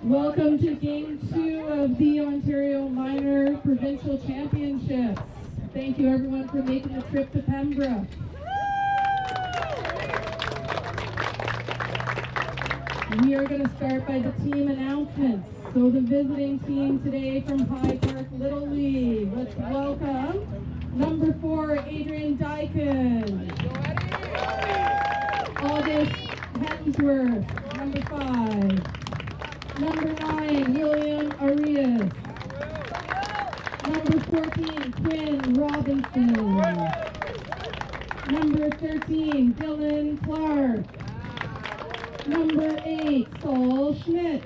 Welcome to Game 2 of the Ontario Minor Provincial Championships. Thank you everyone for making the trip to Pembroke. We are going to start by the team announcements. So the visiting team today from High Park Little League. Let's welcome number 4, Adrian Dyken. August Hemsworth, number 5. Number 9, William Arias. Number 14, Quinn Robinson. Number 13, Dylan Clark. Number 8, Saul Schmidt.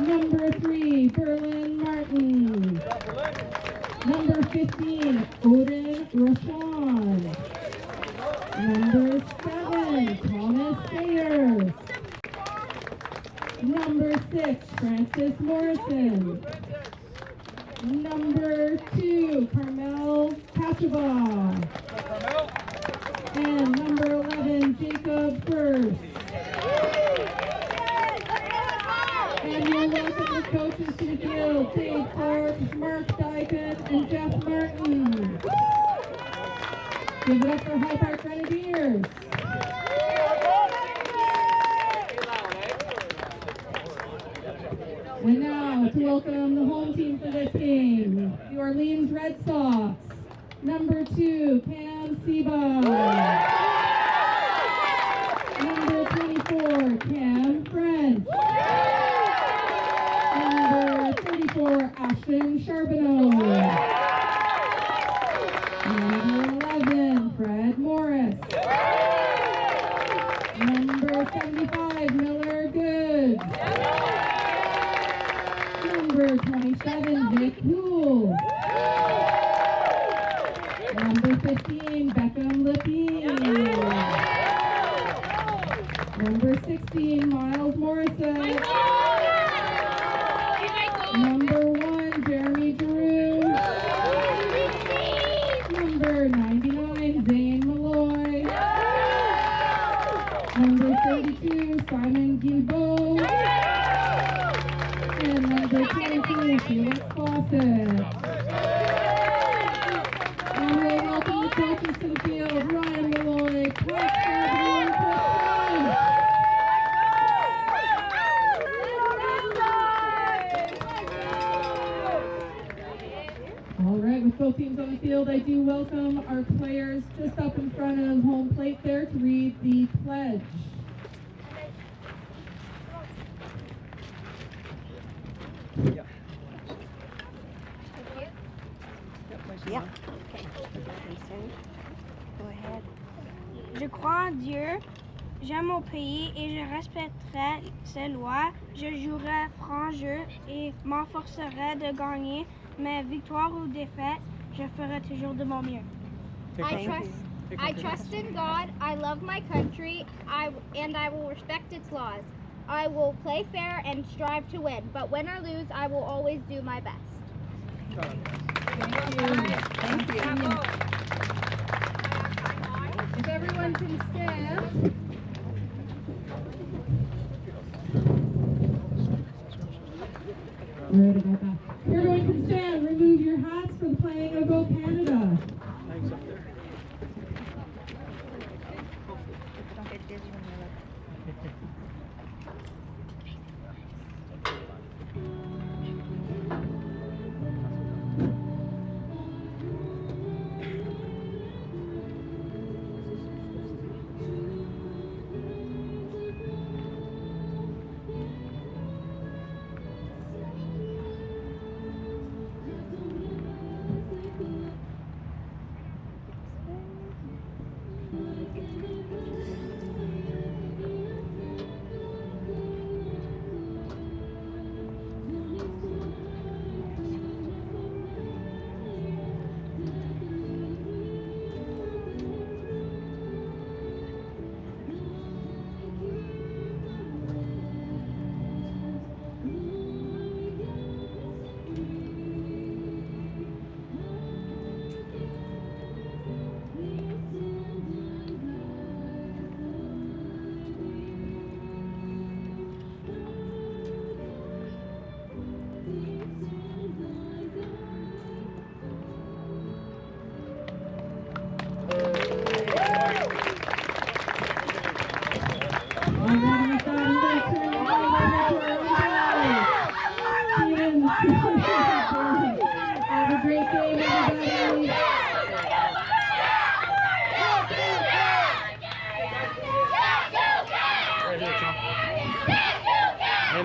Number 3, Berlin Martin. Number 15, Odin Rashawn. Number 7, Thomas Sayers. Number 6, Francis Morrison. Number 2, Carmel Kachaba. And number 11, Jacob First. And we'll welcome the coaches to the field, Dave Clark, Mark Dyken, and Jeff Martin. Give it up for High Park Grenadiers. And now to welcome the home team for this game, the Orleans Red Sox. Number 2, Cam Seba. Number 24, Cam French. Number 34, Ashton Charbonneau. Number 11, Fred Morris. Number 75, Miller Goods. Number 27, Vic Poole. Number 15, Beckham Lippy. Number 16, Miles Morrison. Number 1, Jeremy Giroux. Number 99, Zane Malloy. Number 32, Simon Guilbeault. And number 22, Felix Fawcett. And we'll welcome the coaches to the field, Ryan Malloy, Clark Charbonneau, All right, with both teams on the field, I do welcome our players just up in front of home plate there to read the pledge. Yeah. Okay. Go ahead. Je crois en Dieu, j'aime mon pays et je respecterai ses lois. Je jouerai franc jeu et m'efforcerai de gagner, mais victoire ou défaite, je ferai toujours de mon mieux. I trust in God. I love my country. And I will respect its laws. I will play fair and strive to win. But win or lose, I will always do my best. Thank you. If everyone can stand. Right about that. If everyone can stand, remove your hats for the playing of Go Canada.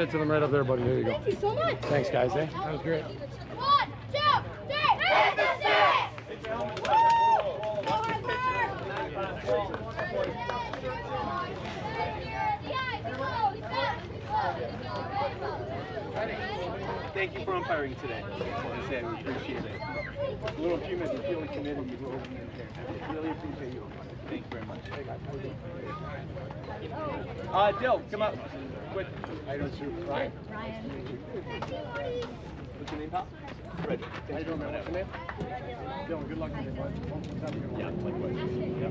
it to them right up there, buddy. There you go. Thank you so much. Thanks, guys. Eh? That was great. 1, 2, 3, hit the stick! Thank you for umpiring today. I just want to say we appreciate it. A little human, feeling committed. You were over there. Really appreciate you. Thank you very much. Dill, come up. Quick. I don't see Ryan. What's your name, pal? Fred. How you doing, man? What's your name? Dylan, good luck with it, bud. Yeah, likewise. Yeah.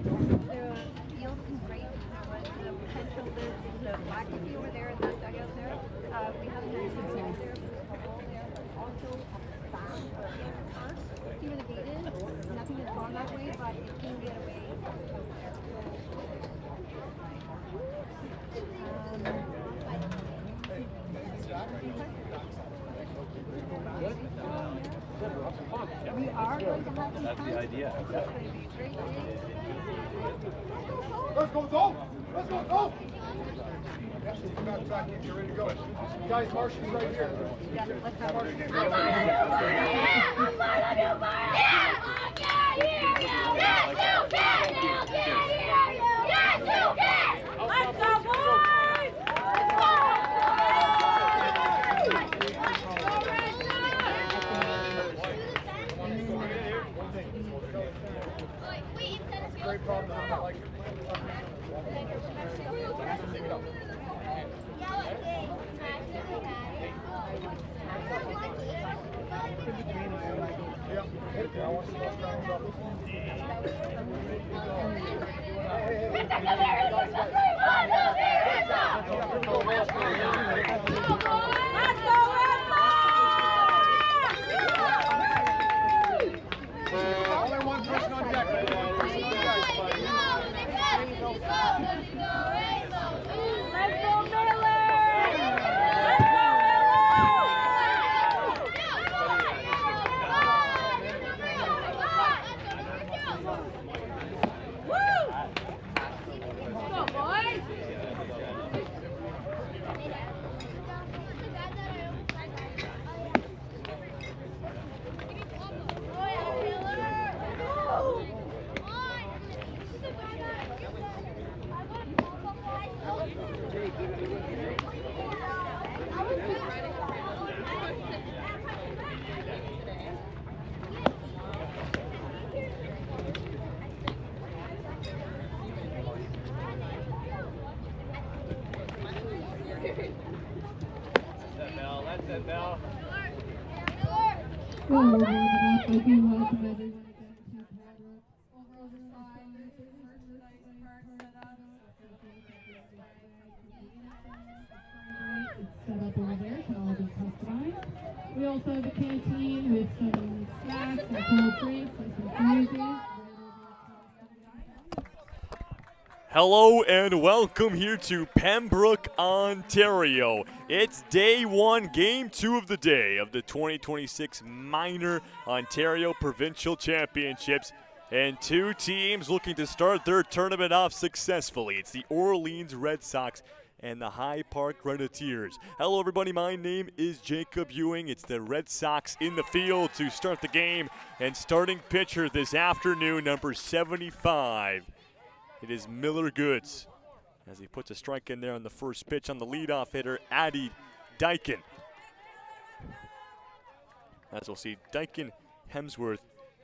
The field is great. The potential is the black if you were there in that dugout there. We have a nice there. There's a wall there. Also a back first. If you were debated, nothing has gone that way, but it can get away. We are going to have some That's the idea. It's going to be a great day. Let's go! Let's go! Come back, track, you're ready to go. Guys, Marshall's right here. Yeah, let's have our Let's go, boys! Great problem. I like it. Only one person on deck. That's it, Bell. Well, we're wrapping up. I do welcome everyone again to Pembroke. Over the side, there's a merchandise cart set up. It's set up over there, can all be customized. We also have a canteen with some snacks, some cold drinks, and some smoothies. Hello and welcome here to Pembroke, Ontario. It's day one, game two of the day of the 2026 Minor Ontario Provincial Championships. And two teams looking to start their tournament off successfully. It's the Orleans Red Sox and the High Park Grenadiers. Hello everybody, my name is Jacob Ewing. It's the Red Sox in the field to start the game. And starting pitcher this afternoon, number 75. It is Miller Goods as he puts a strike in there on the first pitch on the leadoff hitter, Addy Dyken. As we'll see, Dyken, Hemsworth,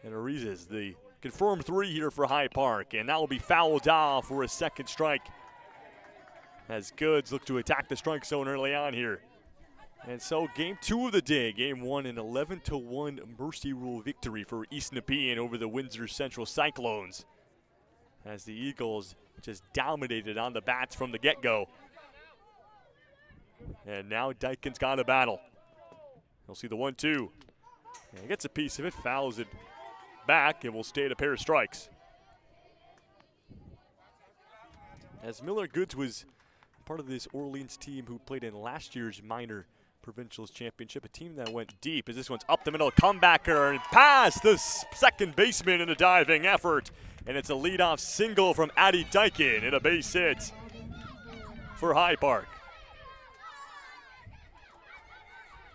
and Arizes, the confirmed three here for High Park. And that will be fouled off for a second strike as Goods look to attack the strike zone early on here. And so game two of the day, game one, an 11-1 Mercy Rule victory for East Nepean over the Windsor Central Cyclones, as the Eagles just dominated on the bats from the get-go. And now Dyken's got a battle. You'll see the 1-2. And he gets a piece of it, fouls it back, and will stay at a pair of strikes. As Miller Goods was part of this Orleans team who played in last year's minor Provincials Championship, a team that went deep as this one's up the middle, comebacker and past the second baseman in a diving effort. and it's a leadoff single from Addie Dykin and a base hit for High Park.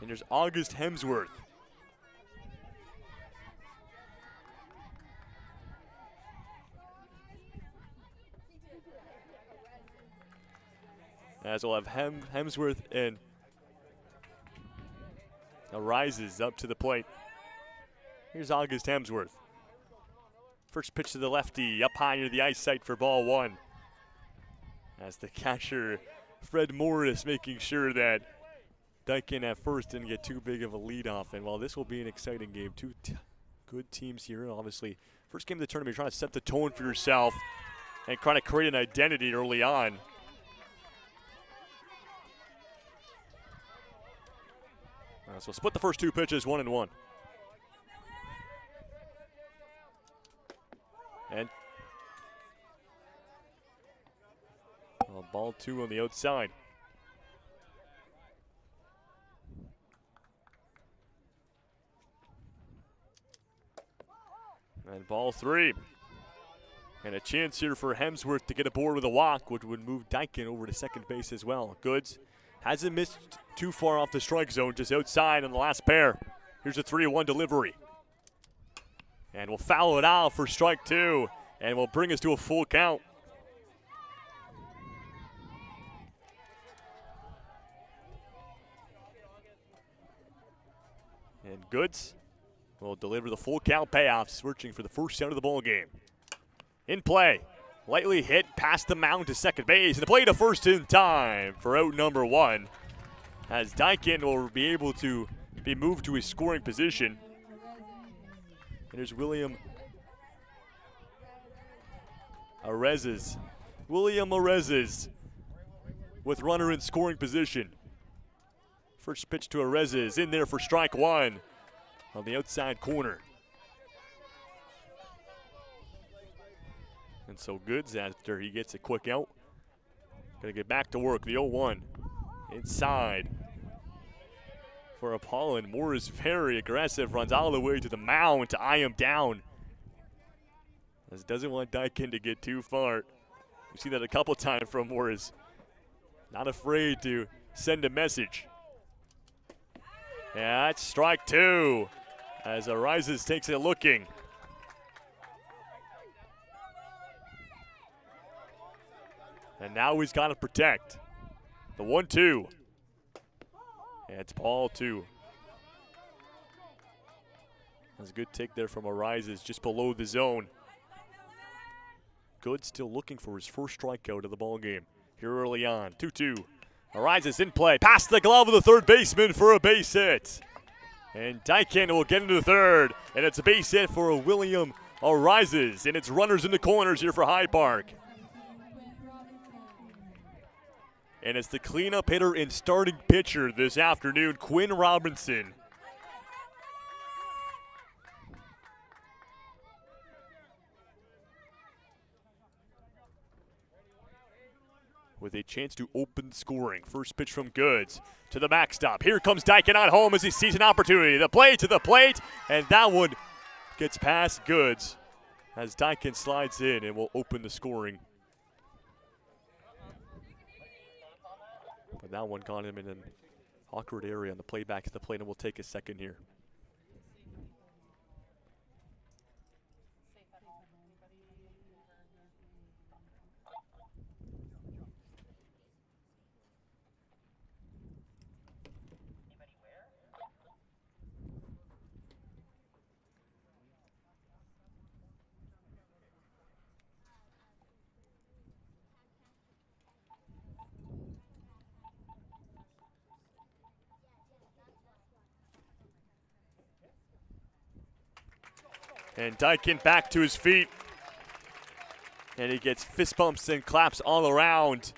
And there's August Hemsworth. As we'll have Hemsworth and Arises up to the plate. Here's August Hemsworth. First pitch to the lefty, up high near the ice sight for ball one. As the catcher, Fred Morris, making sure that Dykin at first didn't get too big of a leadoff. And while this will be an exciting game, two good teams here. Obviously, first game of the tournament, you're trying to set the tone for yourself and trying to create an identity early on. So split the first two pitches, 1-1. And ball two on the outside. And ball three. And a chance here for Hemsworth to get aboard with a walk, which would move Dykin over to second base as well. Goods hasn't missed too far off the strike zone, just outside on the last pair. Here's a 3-1 delivery. And we'll foul it out for strike two, and will bring us to a full count. And Goods will deliver the full count payoff, searching for the first out of the ball game. In play, lightly hit past the mound to second base, and the play to first in time for out number one, as Dykin will be able to be moved to his scoring position. And there's William Arezes. William Arezes with runner in scoring position. First pitch to Arezes, in there for strike one on the outside corner. And so Goods, after he gets a quick out, gonna get back to work. The 0-1 inside for Apollon. Moore is very aggressive, runs all the way to the mound to eye him down, as doesn't want Dykin to get too far. We've seen that a couple times from Morris. Not afraid to send a message. Yeah, that's strike two, as Arises takes it looking. And now he's got to protect. The 1-2. And it's ball two. That's a good take there from Arises, just below the zone. Good, still looking for his first strikeout of the ball game here early on. 2-2. Arises in play, past the glove of the third baseman for a base hit. And Dykin will get into the third, and it's a base hit for William Arises, and it's runners in the corners here for High Park. And it's the cleanup hitter and starting pitcher this afternoon, Quinn Robinson. With a chance to open scoring. First pitch from Goods to the backstop. Here comes Dykin on home as he sees an opportunity. The play to the plate, and that one gets past Goods as Dykin slides in and will open the scoring. But that one got him in an awkward area on the play back to the plate, and we'll take a second here. And Dykin back to his feet. And he gets fist bumps and claps all around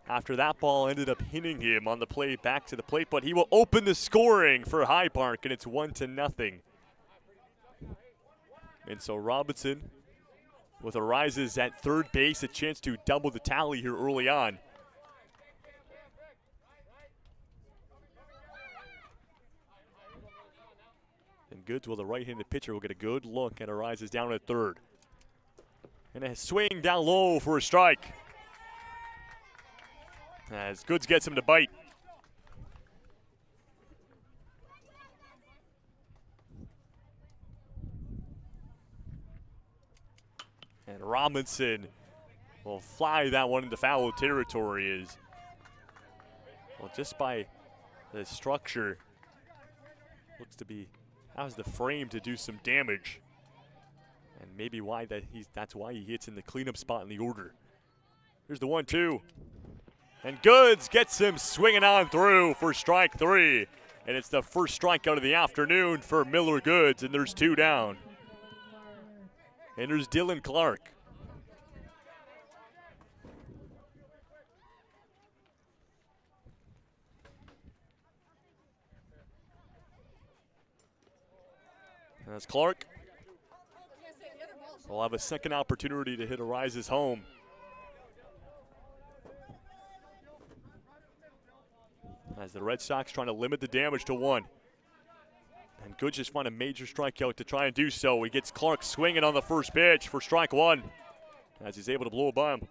after that ball ended up hitting him on the play back to the plate. But he will open the scoring for High Park, and it's 1-0. And so Robinson with Arises at third base, a chance to double the tally here early on. And Goods, well, the right-handed pitcher will get a good look at Arises down at third. And a swing down low for a strike. As Goods gets him to bite. And Robinson will fly that one into foul territory. Well, just by the structure, looks to be, has the frame to do some damage. And maybe that's why he hits in the cleanup spot in the order. Here's the 1-2. And Goods gets him swinging on through for strike 3. And it's the first strikeout of the afternoon for Miller Goods, and there's 2 down. And there's Dylan Clark. And that's Clark. We'll have a second opportunity to hit Arises home. As the Red Sox trying to limit the damage to 1. And Goods just find a major strikeout to try and do so. He gets Clark swinging on the first pitch for strike 1. As he's able to blow it by him.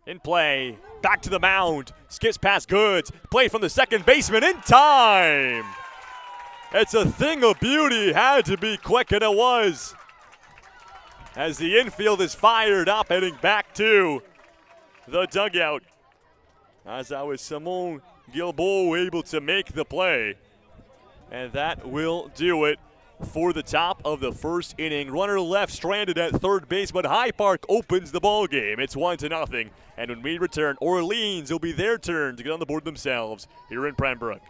In play, back to the mound, skips past Goods, play from the second baseman in time. It's a thing of beauty, had to be quick, and it was. As the infield is fired up, heading back to the dugout. As that was Simone Gilbo able to make the play. And that will do it for the top of the first inning. Runner left stranded at third base, but Hyde Park opens the ball game. It's 1-0. And when we return, Orleans will be their turn to get on the board themselves here in Pembroke.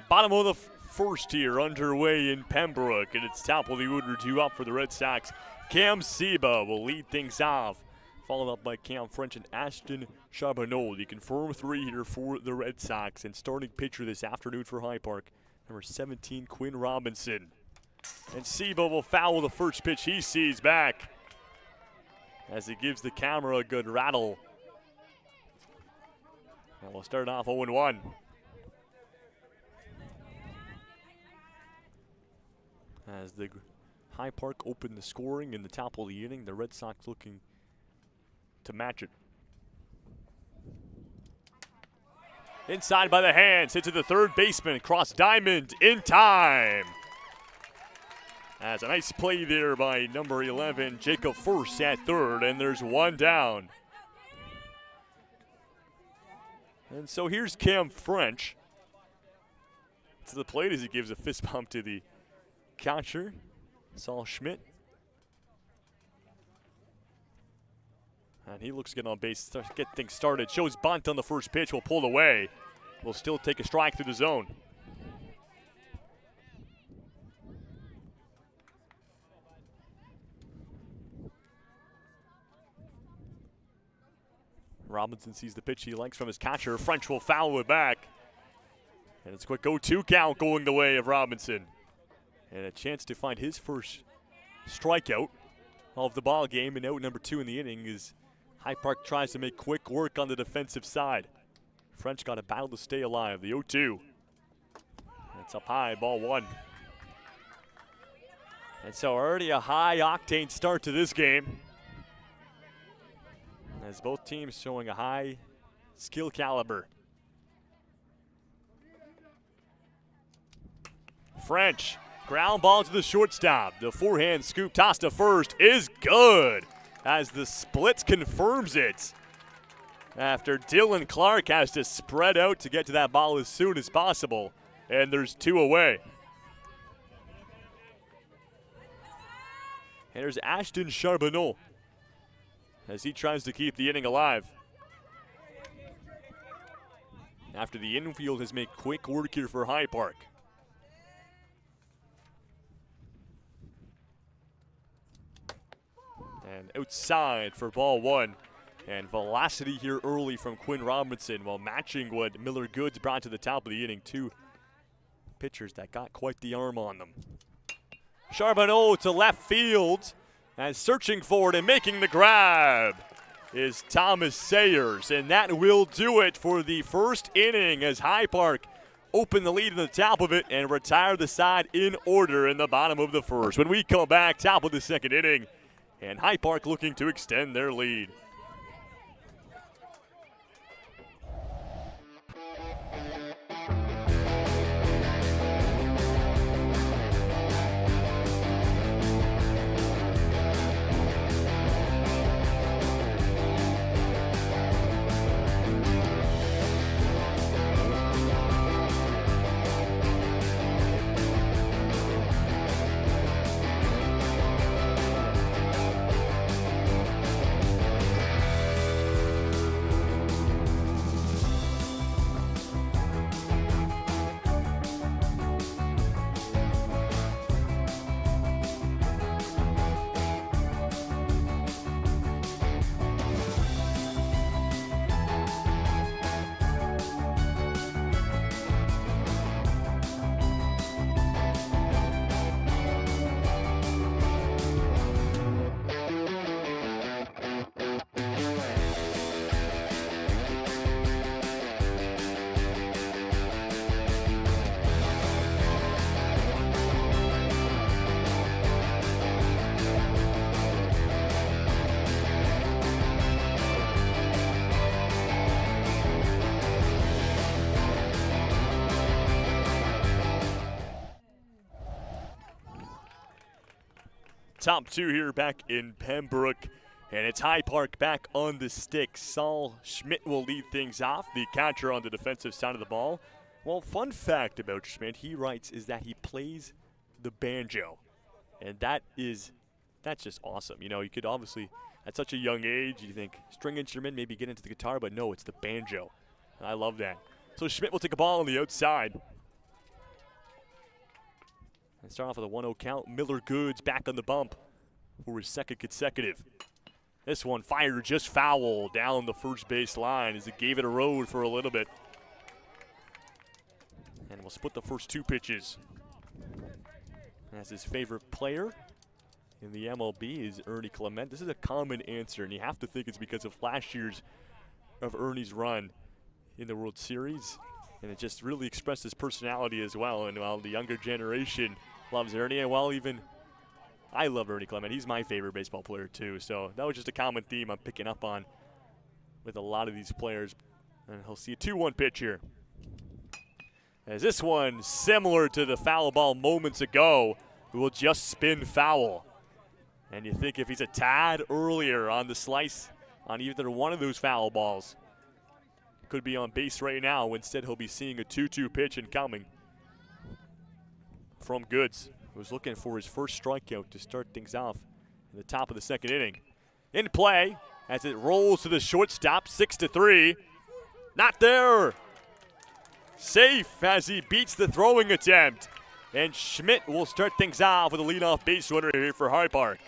Bottom of the first here underway in Pembroke, and it's top of the order 2 up for the Red Sox. Cam Seba will lead things off followed up by Cam French and Ashton Charbonneau. The confirmed 3 here for the Red Sox. And starting pitcher this afternoon for High Park, number 17, Quinn Robinson. And Sebo will foul the first pitch he sees back as he gives the camera a good rattle. And we'll start off 0-1. As the High Park opened the scoring in the top of the inning, the Red Sox looking to match it. Inside by the hands, hit to the third baseman, cross diamond in time. As a nice play there by number 11, Jacob First at third, and there's one down. And so here's Cam French to the plate as he gives a fist bump to the catcher, Saul Schmidt. And he looks to get on base, get things started. Shows bunt on the first pitch, will pull away. Will still take a strike through the zone. Robinson sees the pitch he likes from his catcher. French will foul it back. And it's a quick 0-2 count going the way of Robinson. And a chance to find his first strikeout of the ball game, and out number 2 in the inning as High Park tries to make quick work on the defensive side. French got a battle to stay alive. The 0-2. It's up high, ball 1. And so already a high octane start to this game, as both teams showing a high skill caliber. French, ground ball to the shortstop. The forehand scoop toss to first is good as the splits confirms it. After Dylan Clark has to spread out to get to that ball as soon as possible. And there's 2 away. And there's Ashton Charbonneau as he tries to keep the inning alive. After the infield has made quick work here for High Park. And outside for ball 1. And velocity here early from Quinn Robinson while matching what Miller Goods brought to the top of the inning. 2 pitchers that got quite the arm on them. Charbonneau to left field. And searching for it and making the grab is Thomas Sayers. And that will do it for the first inning as High Park open the lead in the top of it and retire the side in order in the bottom of the first. When we come back, top of the second inning, and High Park looking to extend their lead. Top 2 here back in Pembroke, and it's High Park back on the stick. Saul Schmidt will lead things off, the catcher on the defensive side of the ball. Well, fun fact about Schmidt, he writes, is that he plays the banjo. And that's just awesome. You know, you could obviously, at such a young age, you think string instrument, maybe get into the guitar, but no, it's the banjo. And I love that. So Schmidt will take a ball on the outside. And start off with a 1-0 count. Miller Goods back on the bump for his second consecutive. This one fired just foul down the first base line as it gave it a road for a little bit. And we'll split the first 2 pitches. As his favorite player in the MLB is Ernie Clement. This is a common answer, and you have to think it's because of last year's of Ernie's run in the World Series. And it just really expressed his personality as well. And while the younger generation loves Ernie, and while even I love Ernie Clement, he's my favorite baseball player too. So that was just a common theme I'm picking up on with a lot of these players. And he'll see a 2-1 pitch here. As this one, similar to the foul ball moments ago, will just spin foul. And you think if he's a tad earlier on the slice on either one of those foul balls, could be on base right now. Instead, he'll be seeing a 2-2 pitch incoming from Goods, who's looking for his first strikeout to start things off in the top of the second inning. In play as it rolls to the shortstop, 6-3. Not there. Safe as he beats the throwing attempt. And Schmidt will start things off with a leadoff base runner here for High Park.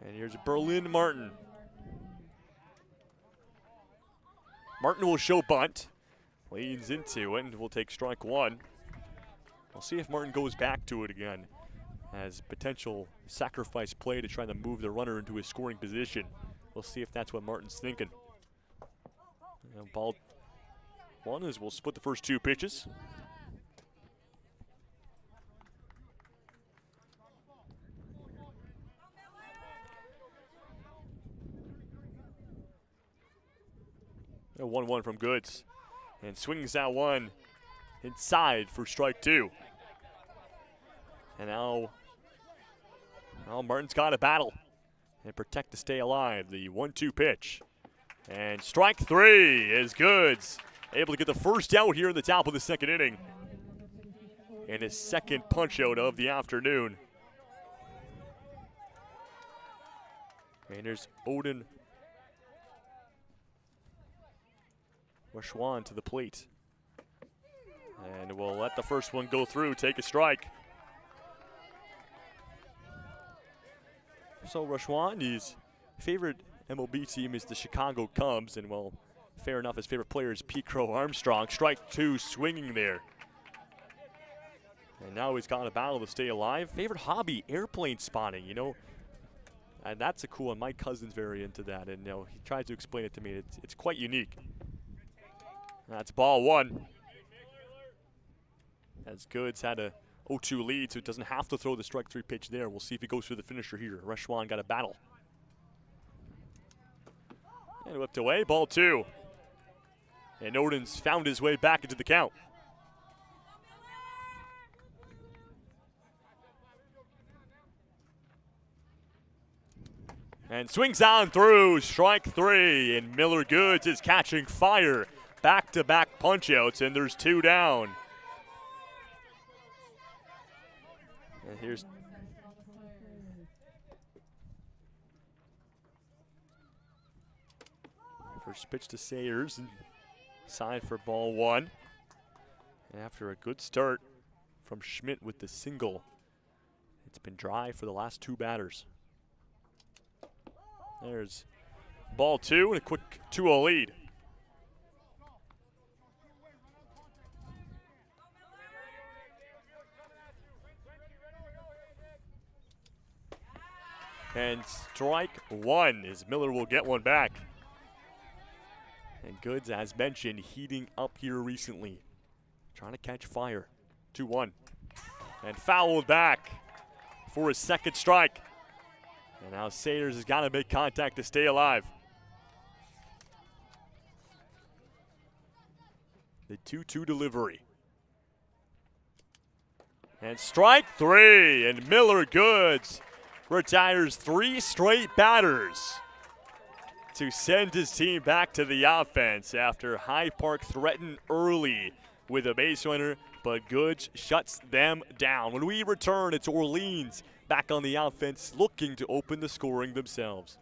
And here's Berlin Martin. Martin will show bunt. Leans into it and will take strike 1. We'll see if Martin goes back to it again as potential sacrifice play to try to move the runner into his scoring position. We'll see if that's what Martin's thinking. And ball 1 is we'll split the first 2 pitches. A 1-1 from Goods. And swings that one inside for strike 2. And now Martin's got to battle and protect to stay alive. The 1-2 pitch. And strike 3 is Goods. Able to get the first out here in the top of the second inning. And his second punch out of the afternoon. And there's Odin Rashwan to the plate. And we'll let the first one go through, take a strike. So Rashwan, his favorite MLB team is the Chicago Cubs, and well, fair enough, his favorite player is Pete Crow Armstrong. Strike 2 swinging there. And now he's got a battle to stay alive. Favorite hobby, airplane spotting, you know. And that's a cool one. My cousin's very into that, and you know, he tries to explain it to me. It's quite unique. That's ball 1. As Goods had a 0-2 lead, so it doesn't have to throw the strike 3 pitch there. We'll see if he goes for the finisher here. Reshwan got a battle. And whipped away, ball 2. And Odin's found his way back into the count. And swings on through, strike 3, and Miller Goods is catching fire. Back-to-back punch-outs, and there's 2 down. And here's first pitch to Sayers, and side for ball 1. And after a good start from Schmidt with the single, it's been dry for the last 2 batters. There's ball 2 and a quick 2-0 lead. And strike 1 as Miller will get one back. And Goods, as mentioned, heating up here recently. Trying to catch fire. 2-1. And fouled back for his second strike. And now Sayers has got to make contact to stay alive. The 2-2 delivery. And strike 3, and Miller Goods retires 3 straight batters to send his team back to the offense after High Park threatened early with a base runner, but Goods shuts them down. When we return, it's Orleans back on the offense, looking to open the scoring themselves.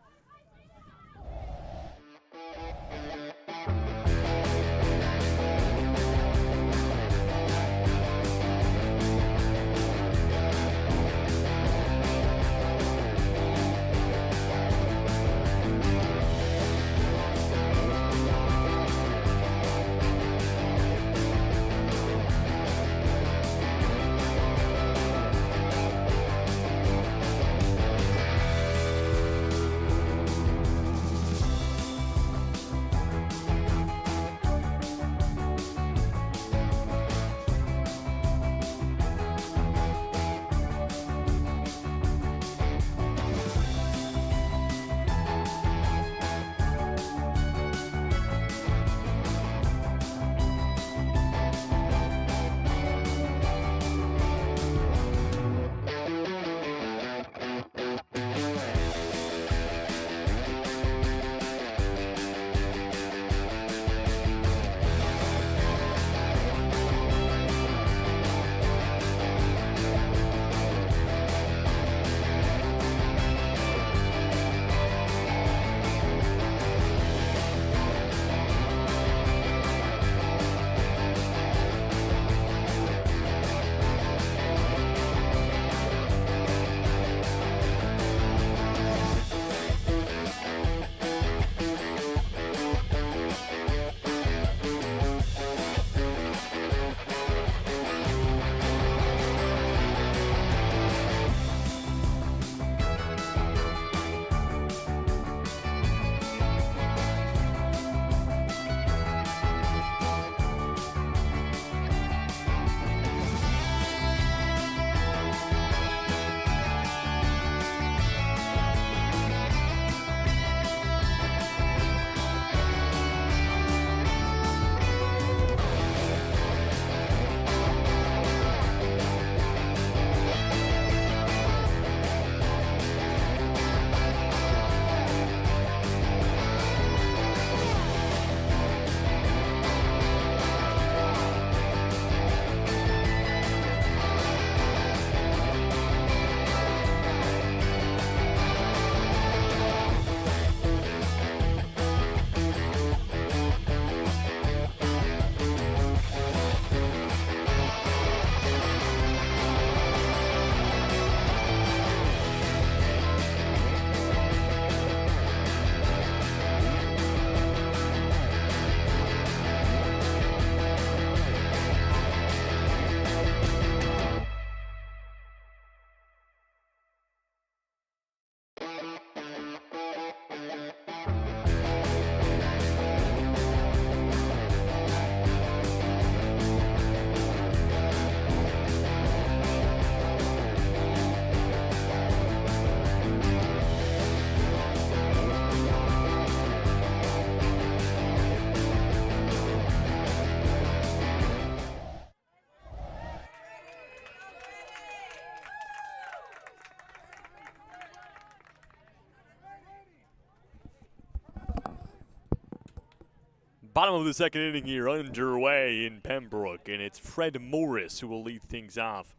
Bottom of the second inning here underway in Pembroke, and it's Fred Morris who will lead things off.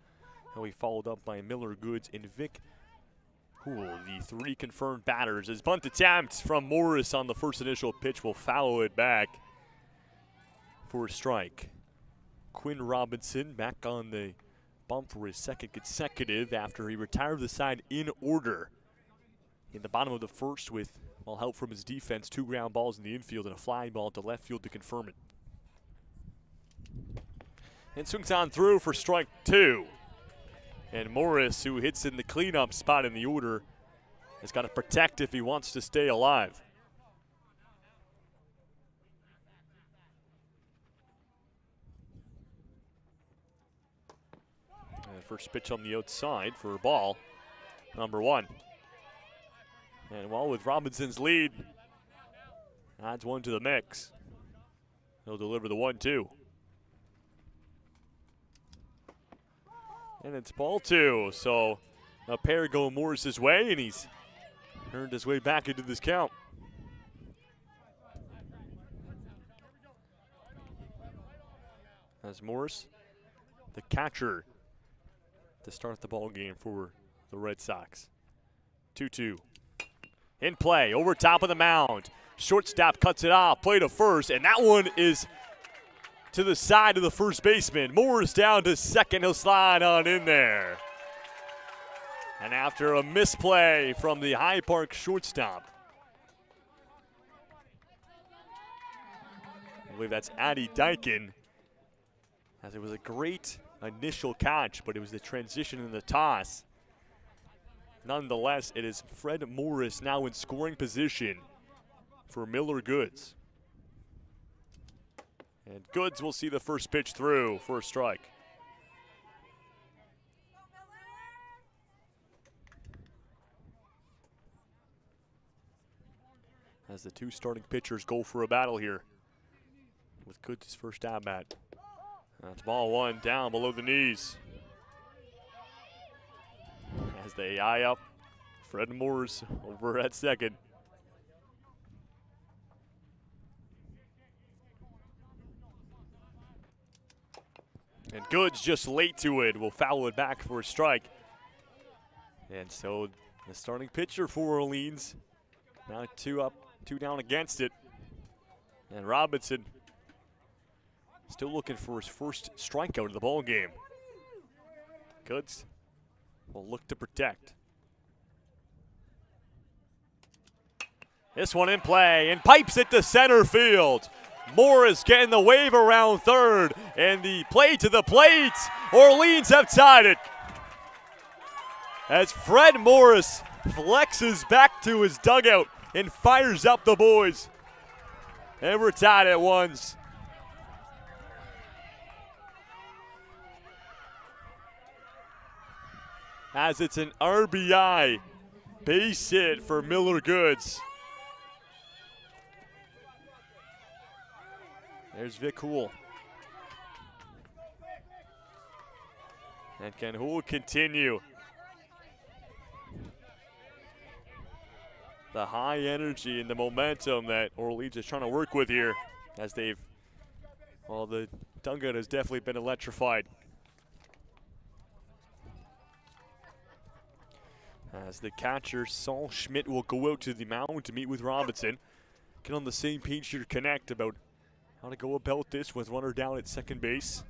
He'll be followed up by Miller Goods and Vic Hool, the 3 confirmed batters. His bunt attempt from Morris on the first initial pitch will foul it back for a strike. Quinn Robinson back on the bump for his second consecutive after he retired the side in order in the bottom of the first with help from his defense, 2 ground balls in the infield and a flying ball to left field to confirm it. And swings on through for strike 2. And Morris, who hits in the cleanup spot in the order, has got to protect if he wants to stay alive. And first pitch on the outside for a ball, number 1. And with Robinson's lead, adds 1 to the mix. He'll deliver the 1-2. And it's ball 2. So a pair go Morris's way, and he's earned his way back into this count. As Morris, the catcher, to start the ball game for the Red Sox. 2-2. In play, over top of the mound. Shortstop cuts it off, play to first, and that one is to the side of the first baseman. Morris down to second, he'll slide on in there. And after a misplay from the High Park shortstop, I believe that's Addy Dyken, as it was a great initial catch, but it was the transition in the toss. Nonetheless, it is Fred Morris now in scoring position for Miller Goods. And Goods will see the first pitch through for a strike. As the 2 starting pitchers go for a battle here with Goods' first at-bat. That's ball 1 down below the knees. As they eye up Fred Morris over at second. And Goods just late to it, will foul it back for a strike. And so the starting pitcher for Orleans, now 2 up, 2 down against it. And Robinson still looking for his first strikeout of the ball game. Goods will look to protect. This one in play and pipes it to center field. Morris getting the wave around third, and the play to the plate. Orleans have tied it. As Fred Morris flexes back to his dugout and fires up the boys. And we're tied at 1s. As it's an RBI base hit for Miller Goods. There's Vic Hool. And can Hool continue the high energy and the momentum that Orleans is trying to work with here, as the dugout has definitely been electrified. As the catcher, Saul Schmidt, will go out to the mound to meet with Robinson. Get on the same page here to connect about how to go about this with runner down at second base.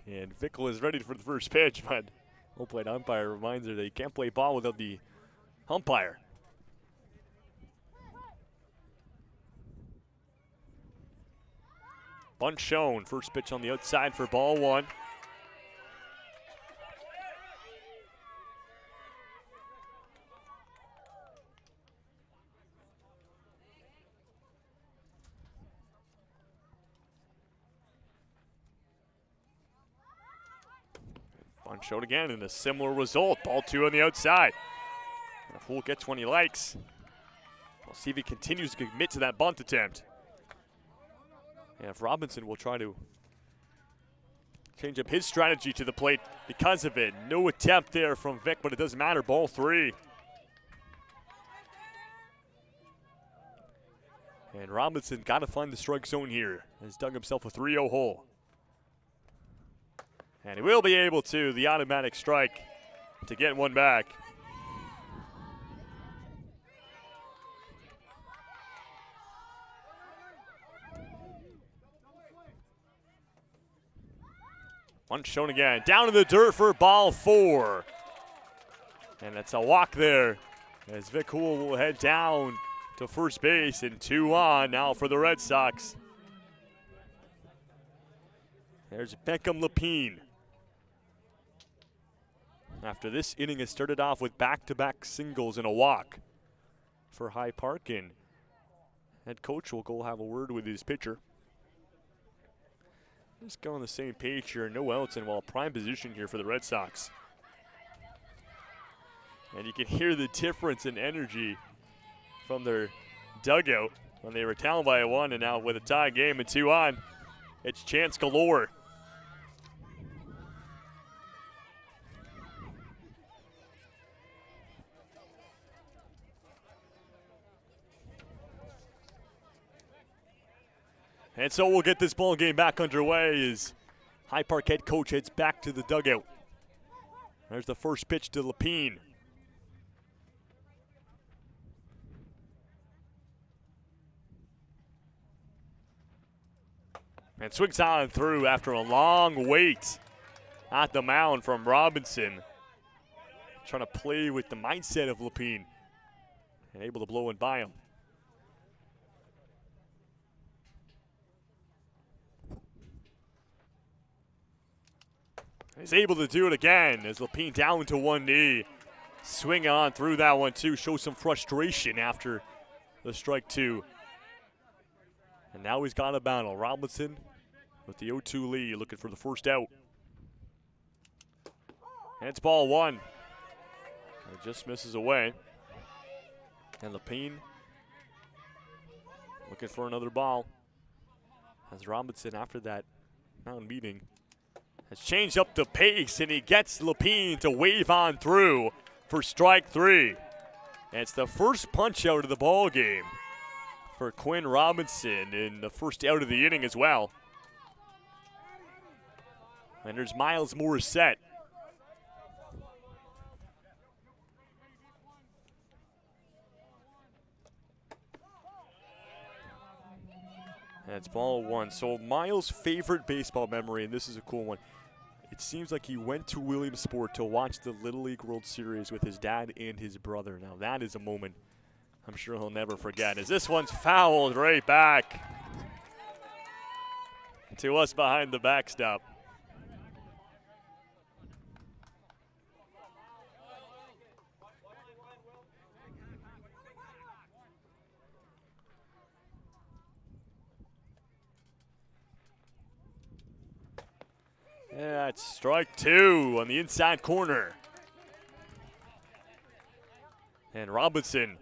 And Fickle is ready for the first pitch, but home plate umpire reminds her that you can't play ball without the umpire. Bunt shown. First pitch on the outside for ball 1. Bunt showed again, and a similar result. Ball 2 on the outside. If Hool gets one he likes, we'll see if he continues to commit to that bunt attempt. And if Robinson will try to change up his strategy to the plate because of it. No attempt there from Vic, but it doesn't matter. Ball 3. And Robinson got to find the strike zone here. Has dug himself a 3-0 hole. And he will be able to, the automatic strike, to get one back. One shown again. Down in the dirt for ball 4. And it's a walk there as Vic Houle will head down to first base, and 2 on now for the Red Sox. There's Beckham Lapine. After this inning has started off with back-to-back singles and a walk for High Park, and head coach will go have a word with his pitcher. Just go on the same page here. No outs in prime position here for the Red Sox. And you can hear the difference in energy from their dugout when they were down by 1, and now with a tie game and 2 on, it's chance galore. And so we'll get this ball game back underway as High Park head coach heads back to the dugout. There's the first pitch to Lapine. And swings on through after a long wait at the mound from Robinson. Trying to play with the mindset of Lapine and able to blow it by him. He's able to do it again as Lapine down to one knee. Swing on through that one too. Shows some frustration after the strike 2. And now he's got a battle. Robinson with the 0-2 lead, looking for the first out. And it's ball 1. It just misses away. And Lapine looking for another ball. As Robinson, after that mound meeting, has changed up the pace, and he gets Lapine to wave on through for strike 3. And it's the first punch out of the ball game for Quinn Robinson in the first out of the inning as well. And there's Miles Morissette. That's ball 1. So Miles' favorite baseball memory, and this is a cool one, it seems like he went to Williamsport to watch the Little League World Series with his dad and his brother. Now that is a moment I'm sure he'll never forget, as this one's fouled right back to us behind the backstop. Yeah, it's strike 2 on the inside corner. And Robinson,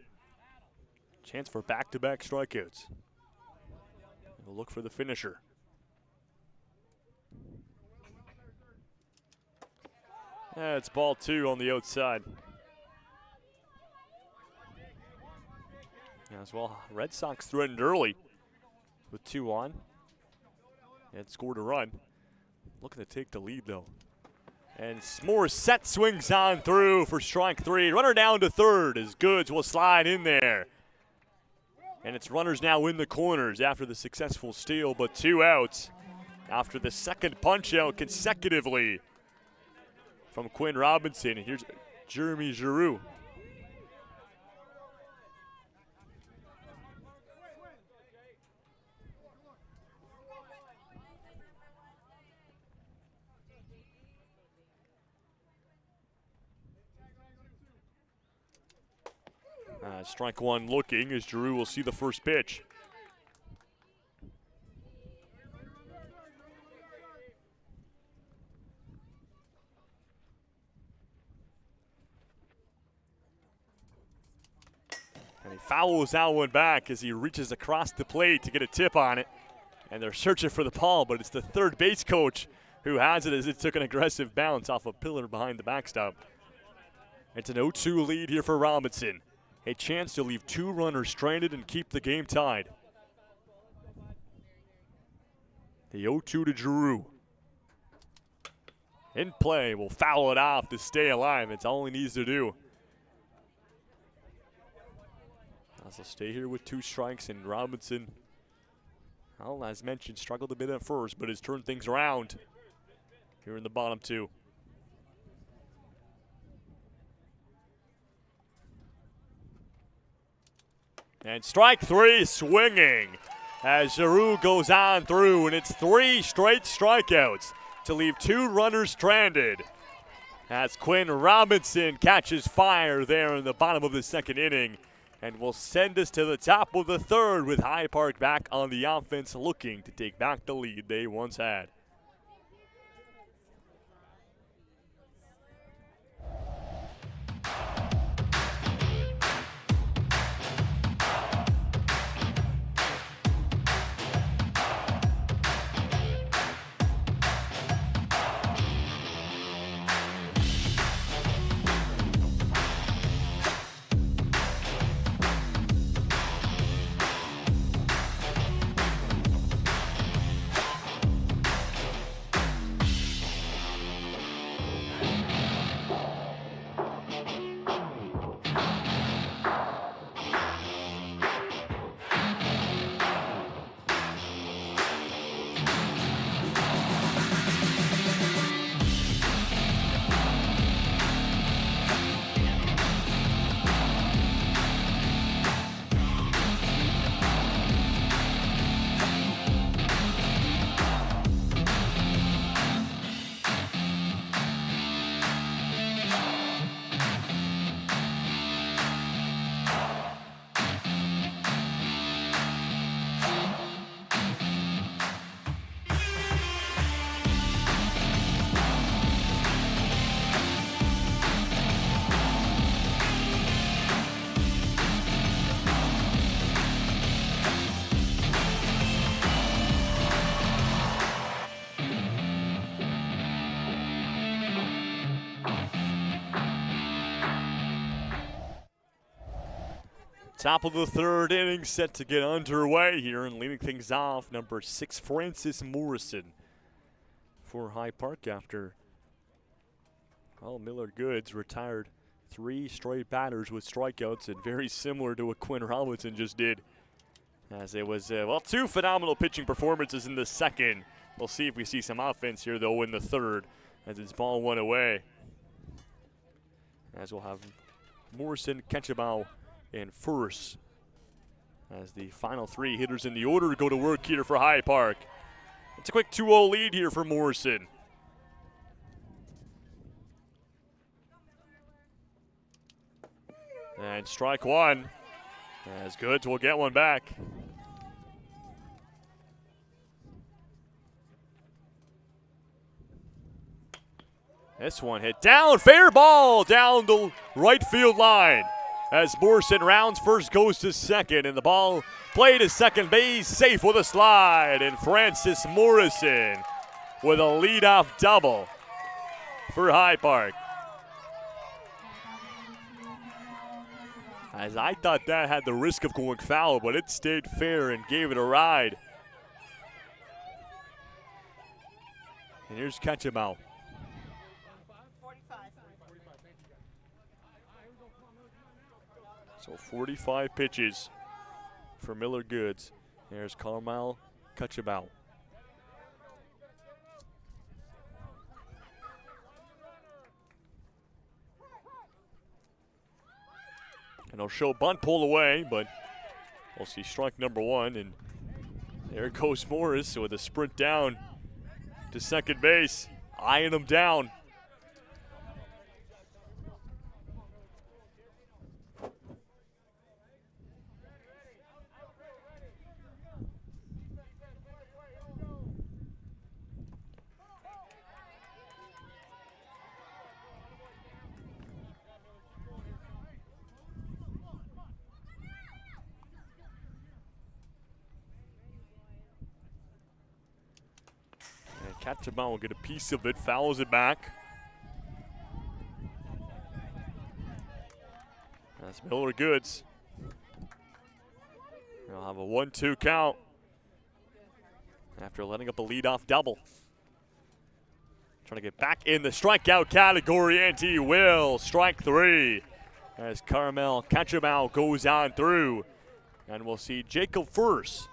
chance for back-to-back strikeouts. We'll look for the finisher. Yeah, it's ball 2 on the outside. As well, Red Sox threatened early with 2 on and scored a run. Looking to take the lead, though. And Morissette swings on through for strike 3. Runner down to third as Goods will slide in there. And it's runners now in the corners after the successful steal, but 2 outs after the second punch out consecutively from Quinn Robinson. And here's Jeremy Giroux. Strike 1 looking as Giroux will see the first pitch. And he fouls that one back as he reaches across the plate to get a tip on it. And they're searching for the ball, but it's the third base coach who has it as it took an aggressive bounce off a pillar behind the backstop. It's an 0-2 lead here for Robinson. A chance to leave 2 runners stranded and keep the game tied. The 0-2 to Giroux. In play, will foul it off to stay alive. It's all he needs to do. Also stay here with 2 strikes, and Robinson, well, as mentioned, struggled a bit at first, but has turned things around here in the bottom 2. And strike 3 swinging as Giroux goes on through, and it's 3 straight strikeouts to leave 2 runners stranded as Quinn Robinson catches fire there in the bottom of the 2nd inning and will send us to the top of the 3rd with High Park back on the offense, looking to take back the lead they once had. Top of the 3rd inning, set to get underway here, and leading things off, number 6, Francis Morrison for High Park after, well, Millard Goods retired 3 straight batters with strikeouts, and very similar to what Quinn Robinson just did, as it was, well, 2 phenomenal pitching performances in the 2nd. We'll see if we see some offense here, though, in the 3rd, as his ball went away. As we'll have Morrison, Ketchabau, and first, as the final 3 hitters in the order go to work here for High Park. It's a quick 2-0 lead here for Morrison. And strike 1, as Goods will get one back. This one hit down, fair ball down the right field line. As Morrison rounds first, goes to 2nd, and the ball played to 2nd base, safe with a slide. And Francis Morrison with a leadoff double for High Park. As I thought that had the risk of going foul, but it stayed fair and gave it a ride. And here's Ketchabau. So 45 pitches for Miller Goods. There's Carmel Ketchabau. And they'll show bunt pulled away, but we'll see strike number 1. And there goes Morris with a sprint down to 2nd base, eyeing him down. Catch-a-bow will get a piece of it, fouls it back. That's Miller Goods. They'll have a 1-2 count after letting up a leadoff double. Trying to get back in the strikeout category, and he will. Strike 3 as Carmel Catch-a-bow goes on through. And we'll see Jacob first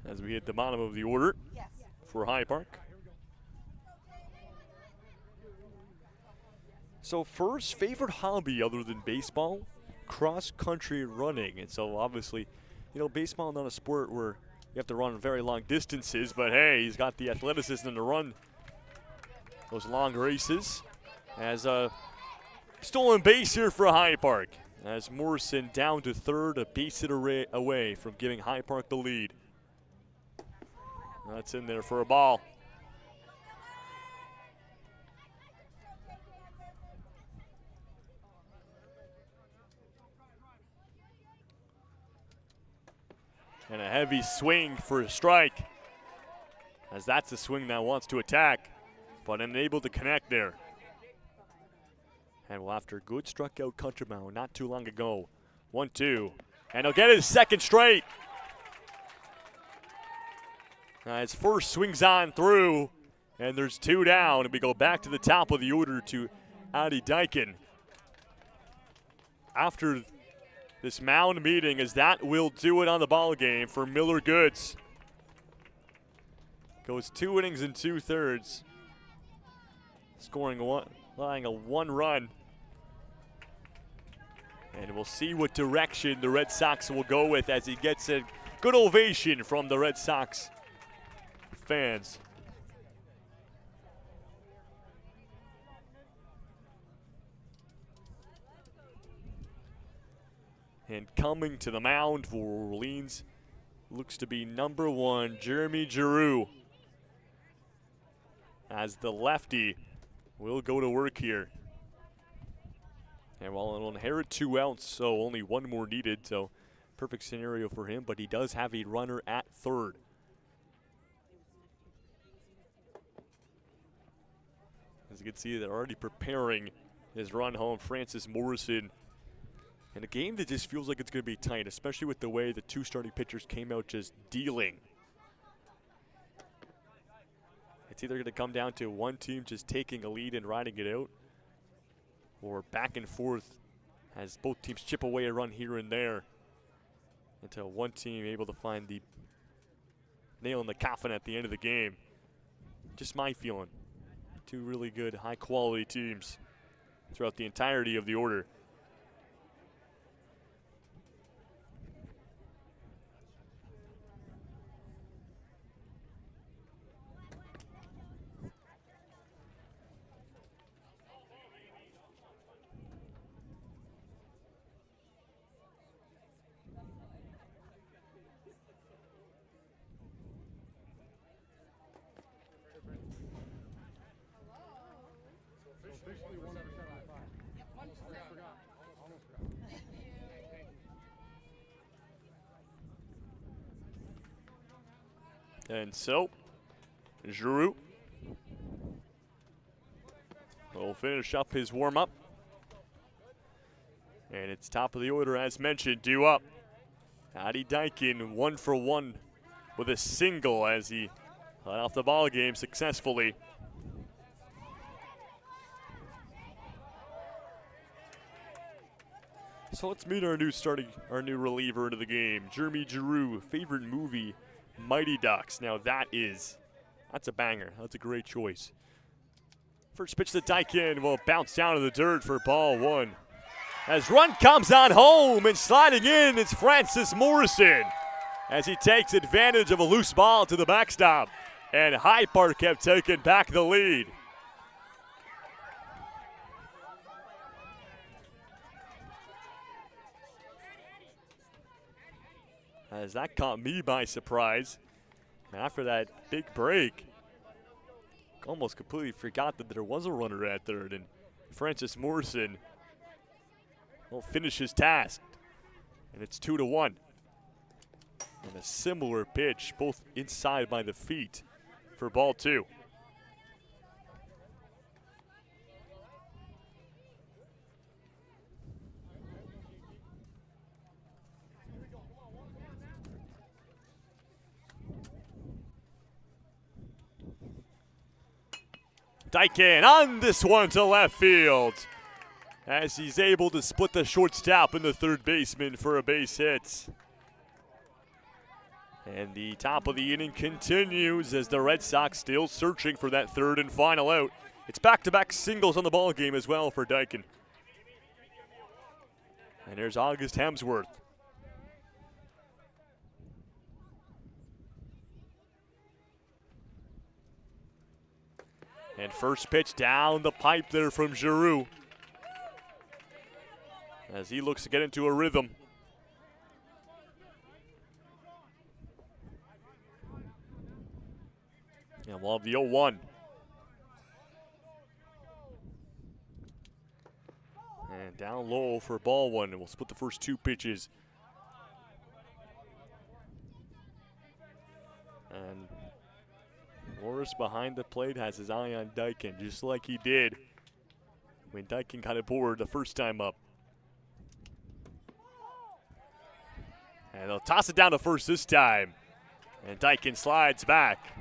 as we hit the bottom of the order for High Park. So first, favorite hobby other than baseball? Cross-country running. And so obviously, you know, baseball is not a sport where you have to run very long distances, but hey, he's got the athleticism to run those long races. As a stolen base here for High Park, as Morrison down to third, a base hit away from giving High Park the lead. That's in there for a ball. And a heavy swing for a strike, as that's a swing that wants to attack, but unable to connect there. And well, after a good struck out Catch-a-bow not too long ago. 1-2, and he'll get his second straight. His first swings on through, and there's 2 down, and we go back to the top of the order to Adi Dyken. After this mound meeting, as that will do it on the ball game for Miller Goods. Goes 2 innings and 2/3, allowing a 1 run. And we'll see what direction the Red Sox will go with as he gets a good ovation from the Red Sox fans. And coming to the mound for Orleans looks to be number 1, Jeremy Giroux, as the lefty will go to work here. And while it'll inherit 2 outs, so only 1 more needed, so perfect scenario for him, but he does have a runner at third. As you can see, they're already preparing his run home. Francis Morrison. And a game that just feels like it's going to be tight, especially with the way the 2 starting pitchers came out just dealing. It's either going to come down to one team just taking a lead and riding it out, or back and forth as both teams chip away a run here and there until one team able to find the nail in the coffin at the end of the game. Just my feeling. 2 really good, high-quality teams throughout the entirety of the order. And so, Giroux will finish up his warm-up. And it's top of the order as mentioned, due up. Adi Dyken 1 for 1 with a single as he led off the ball game successfully. So let's meet our new reliever into the game, Jeremy Giroux. Favorite movie, Mighty Ducks. Now that's a banger. That's a great choice. First pitch to Dyken will bounce down to the dirt for ball 1. As run comes on home and sliding in, it's Francis Morrison as he takes advantage of a loose ball to the backstop. And High Park have taken back the lead. As that caught me by surprise. And after that big break, almost completely forgot that there was a runner at third, and Francis Morrison will finish his task. And it's 2-1. And a similar pitch, both inside by the feet for ball 2. Dyken on this one to left field as he's able to split the shortstop and the third baseman for a base hit. And the top of the inning continues as the Red Sox still searching for that third and final out. It's back-to-back singles on the ball game as well for Dyken. And there's August Hemsworth. And first pitch down the pipe there from Giroux as he looks to get into a rhythm. And we'll have the 0-1. And down low for ball 1, and we'll split the first 2 pitches. And Morris behind the plate has his eye on Dyken, just like he did when Dyken got it bored the first time up. And they'll toss it down to first this time. And Dyken slides back.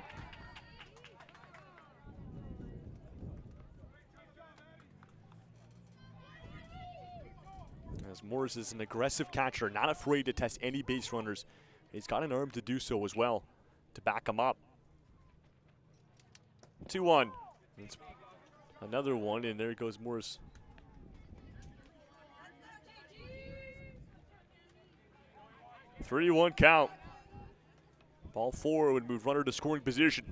As Morris is an aggressive catcher, not afraid to test any base runners. He's got an arm to do so as well, to back him up. 2-1. It's another one, and there goes Morris. – 3-1 count. Ball 4 would move runner to scoring position.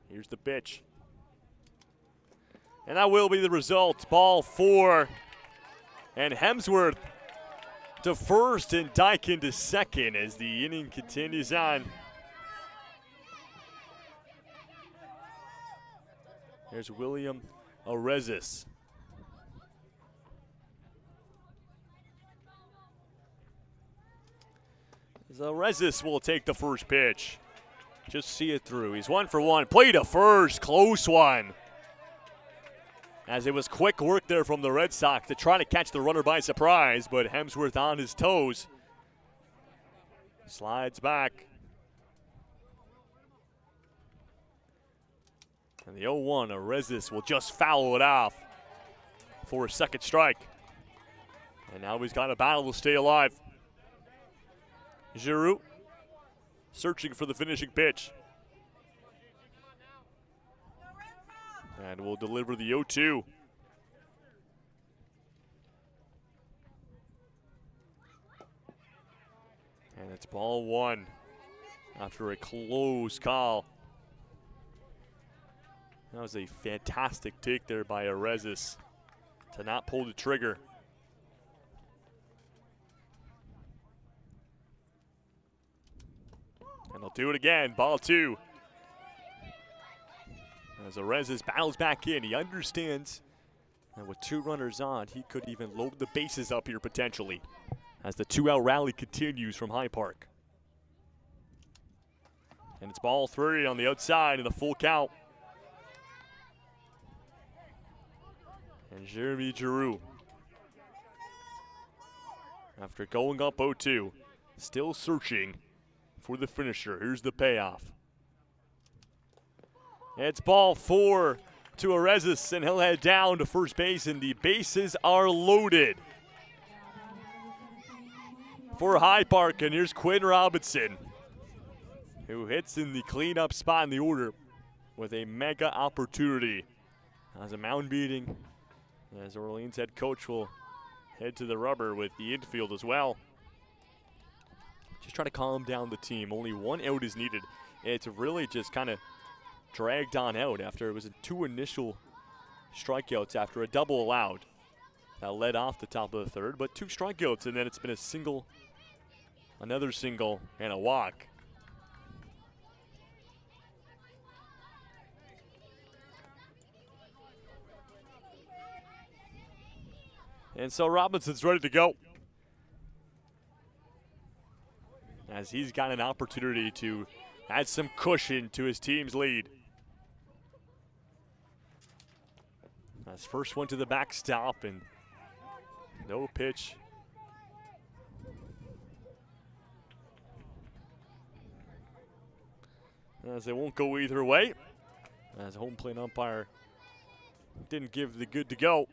Here's the pitch. And that will be the result. Ball 4. And Hemsworth to first and Dyken to second as the inning continues on. There's William Arezis. Arezis will take the first pitch. Just see it through. He's 1 for 1. Play to first. Close one. As it was quick work there from the Red Sox to try to catch the runner by surprise, but Hemsworth on his toes. Slides back. And the 0-1, Arezis will just foul it off for a second strike. And now he's got a battle to stay alive. Giroux searching for the finishing pitch. And will deliver the 0-2. And it's ball 1 after a close call. That was a fantastic take there by Arezis to not pull the trigger. And they'll do it again, ball 2. As Arezis battles back in, he understands that with 2 runners on, he could even load the bases up here potentially as the 2-out rally continues from High Park. And it's ball 3 on the outside and a full count. And Jeremy Giroux, after going up 0-2, still searching for the finisher. Here's the payoff. It's ball 4 to Arezis, and he'll head down to first base, and the bases are loaded for High Park. And here's Quinn Robinson, who hits in the cleanup spot in the order with a mega opportunity as a mound meeting, as Orleans head coach will head to the rubber with the infield as well. Just try to calm down the team. Only 1 out is needed. It's really just kind of dragged on out after it was 2 initial strikeouts after a double allowed. That led off the top of the third, but 2 strikeouts, and then it's been a single, another single, and a walk. And so Robinson's ready to go. as he's got an opportunity to add some cushion to his team's lead. As first one to the backstop and no pitch. As it won't go either way, as a home plate umpire didn't give the good to go.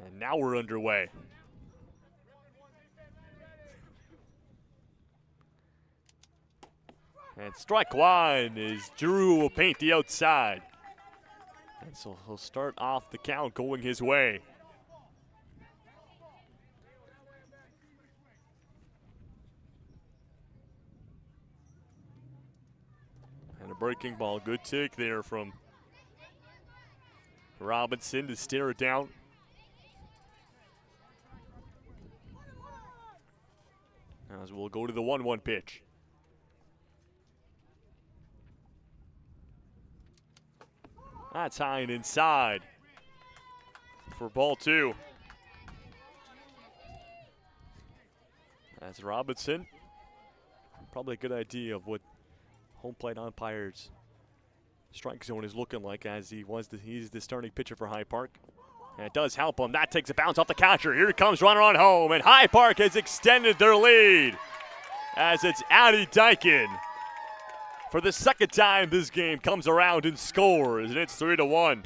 And now we're underway. And strike one is Giroux will paint the outside. And so he'll start off the count going his way. And a breaking ball. Good take there from Robinson to stare it down. As we'll go to the 1-1 pitch. That's high and inside for ball 2. That's Robinson. Probably a good idea of what home plate umpires' strike zone is looking like, as he's the starting pitcher for High Park. And it does help him. That takes a bounce off the catcher. Here comes runner on home, and High Park has extended their lead as it's Addy Dyken. For the second time this game comes around and scores, and it's 3-1.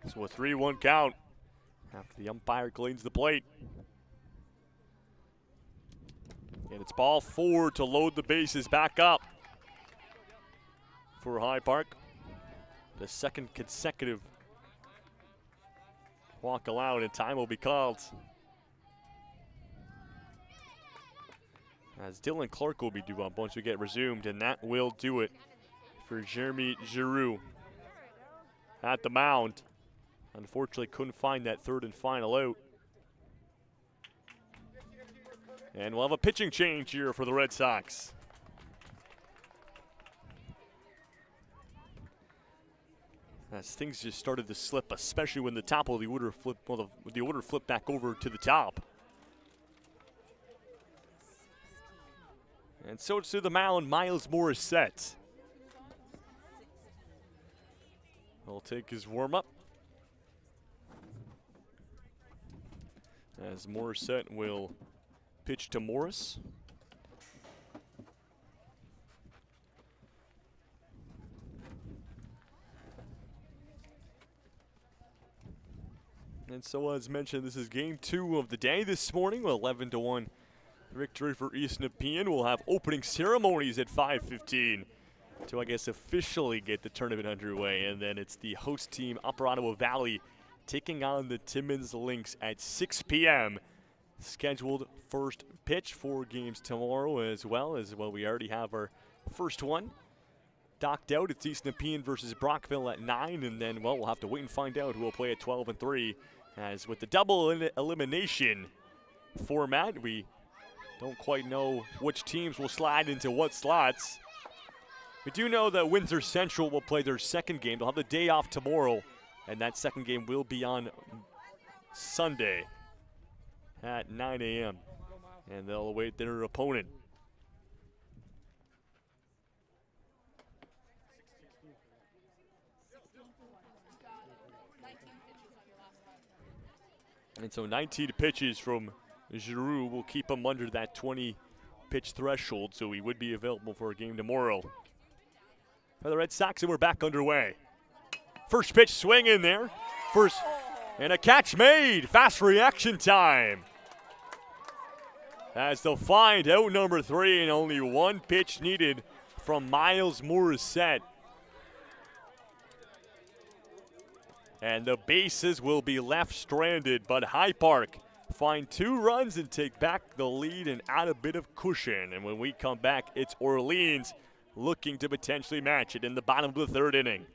So a 3-1 count after the umpire cleans the plate. And it's ball 4 to load the bases back up for High Park. The second consecutive walk allowed, and time will be called. As Dylan Clark will be due up once we get resumed, and that will do it for Jeremy Giroux at the mound. Unfortunately, couldn't find that third and final out. And we'll have a pitching change here for the Red Sox. As things just started to slip, especially when the top of the order flipped, the order flipped back over to the top. And so to the mound, Miles Morissette. He'll take his warm-up. As Morissette will pitch to Morris. And so as mentioned, this is game 2 of the day this morning with 11-1 victory for East Nepean. We'll have opening ceremonies at 5:15 to, I guess, officially get the tournament underway. And then it's the host team, Upper Ottawa Valley, taking on the Timmins Lynx at 6 p.m. Scheduled first pitch, 4 games tomorrow as well. We already have our first one docked out. It's East Nepean versus Brockville at 9, and then, well, we'll have to wait and find out who will play at 12 and 3. As with the double elimination format, we don't quite know which teams will slide into what slots. We do know that Windsor Central will play their second game. They'll have the day off tomorrow, and that second game will be on Sunday at 9 a.m. And they'll await their opponent. And so 19 pitches from Giroux will keep him under that 20-pitch threshold, so he would be available for a game tomorrow. For the Red Sox, and we're back underway. First pitch swing in there. First, and a catch made. Fast reaction time. As they'll find out number 3, and only 1 pitch needed from Miles Morissette. And the bases will be left stranded, but High Park find 2 runs and take back the lead and add a bit of cushion. And when we come back, it's Orleans looking to potentially match it in the bottom of the 3rd inning.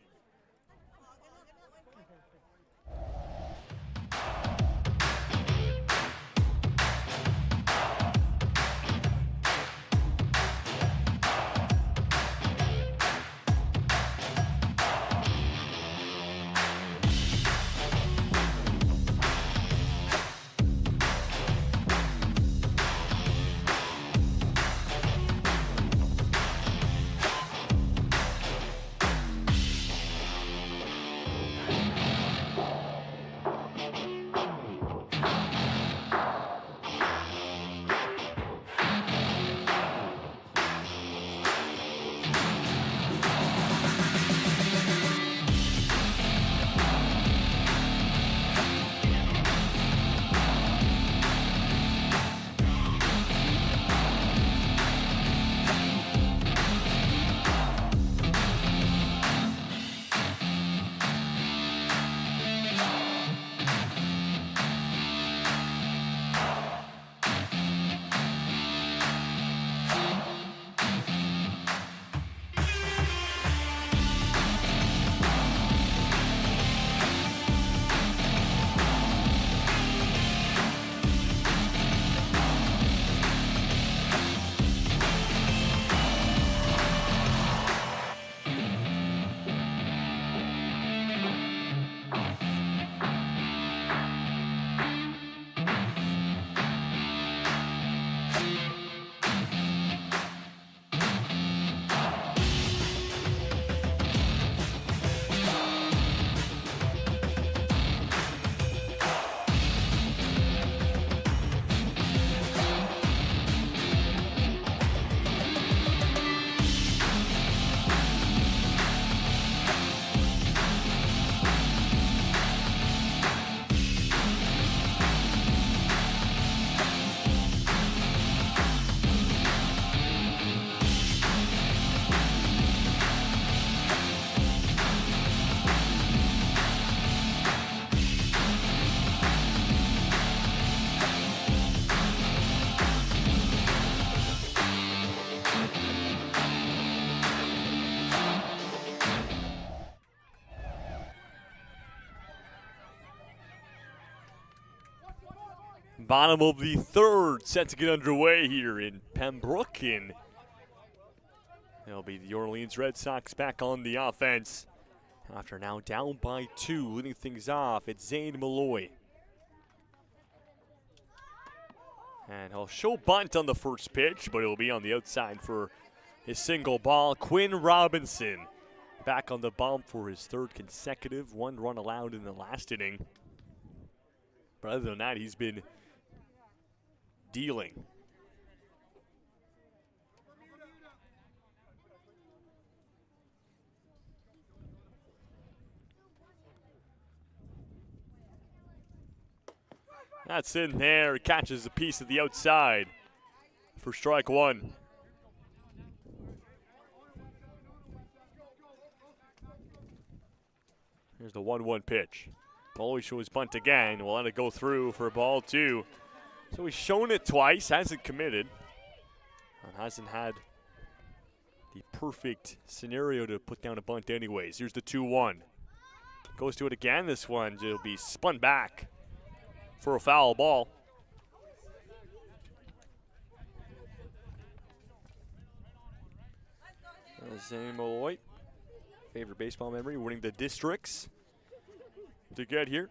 Bottom of the third, set to get underway here in Pembroke. And it'll be the Orleans Red Sox back on the offense. After now down by 2, leading things off, it's Zane Malloy. And he'll show bunt on the first pitch, but it'll be on the outside for his single ball. Quinn Robinson back on the bump for his 3rd consecutive, 1 run allowed in the last inning. But other than that, he's been dealing. That's in there, catches a piece of the outside for strike 1. Here's the 1-1 pitch. Malloy shows bunt again. We'll let it go through for ball 2. So he's shown it twice, hasn't committed. And hasn't had the perfect scenario to put down a bunt anyways. Here's the 2-1. Goes to it again. This one will be spun back for a foul ball. Zane Malloy, favorite baseball memory, winning the districts to get here.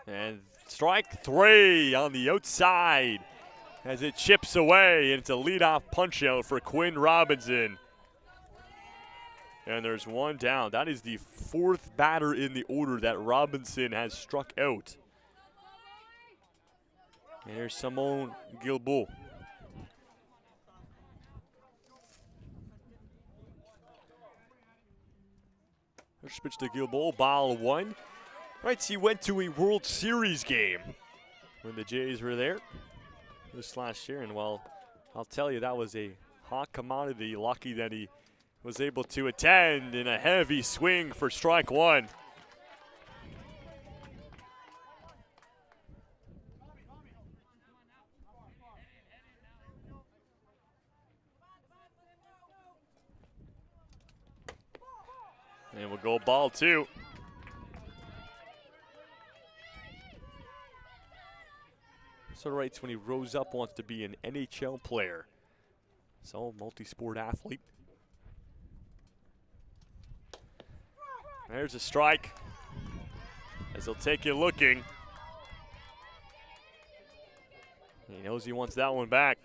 And strike 3 on the outside as it chips away, and it's a leadoff punch out for Quinn Robinson. And there's 1 down. That is the 4th batter in the order that Robinson has struck out. And here's Simone Guilbeault. First pitch to Guilbeault, ball 1. Right, so he went to a World Series game when the Jays were there this last year. And well, I'll tell you, that was a hot commodity. Lucky that he was able to attend in a heavy swing for strike 1. And we'll go ball 2. So writes when he rose up wants to be an NHL player. So multi-sport athlete. There's a strike as he'll take it looking. He knows he wants that one back.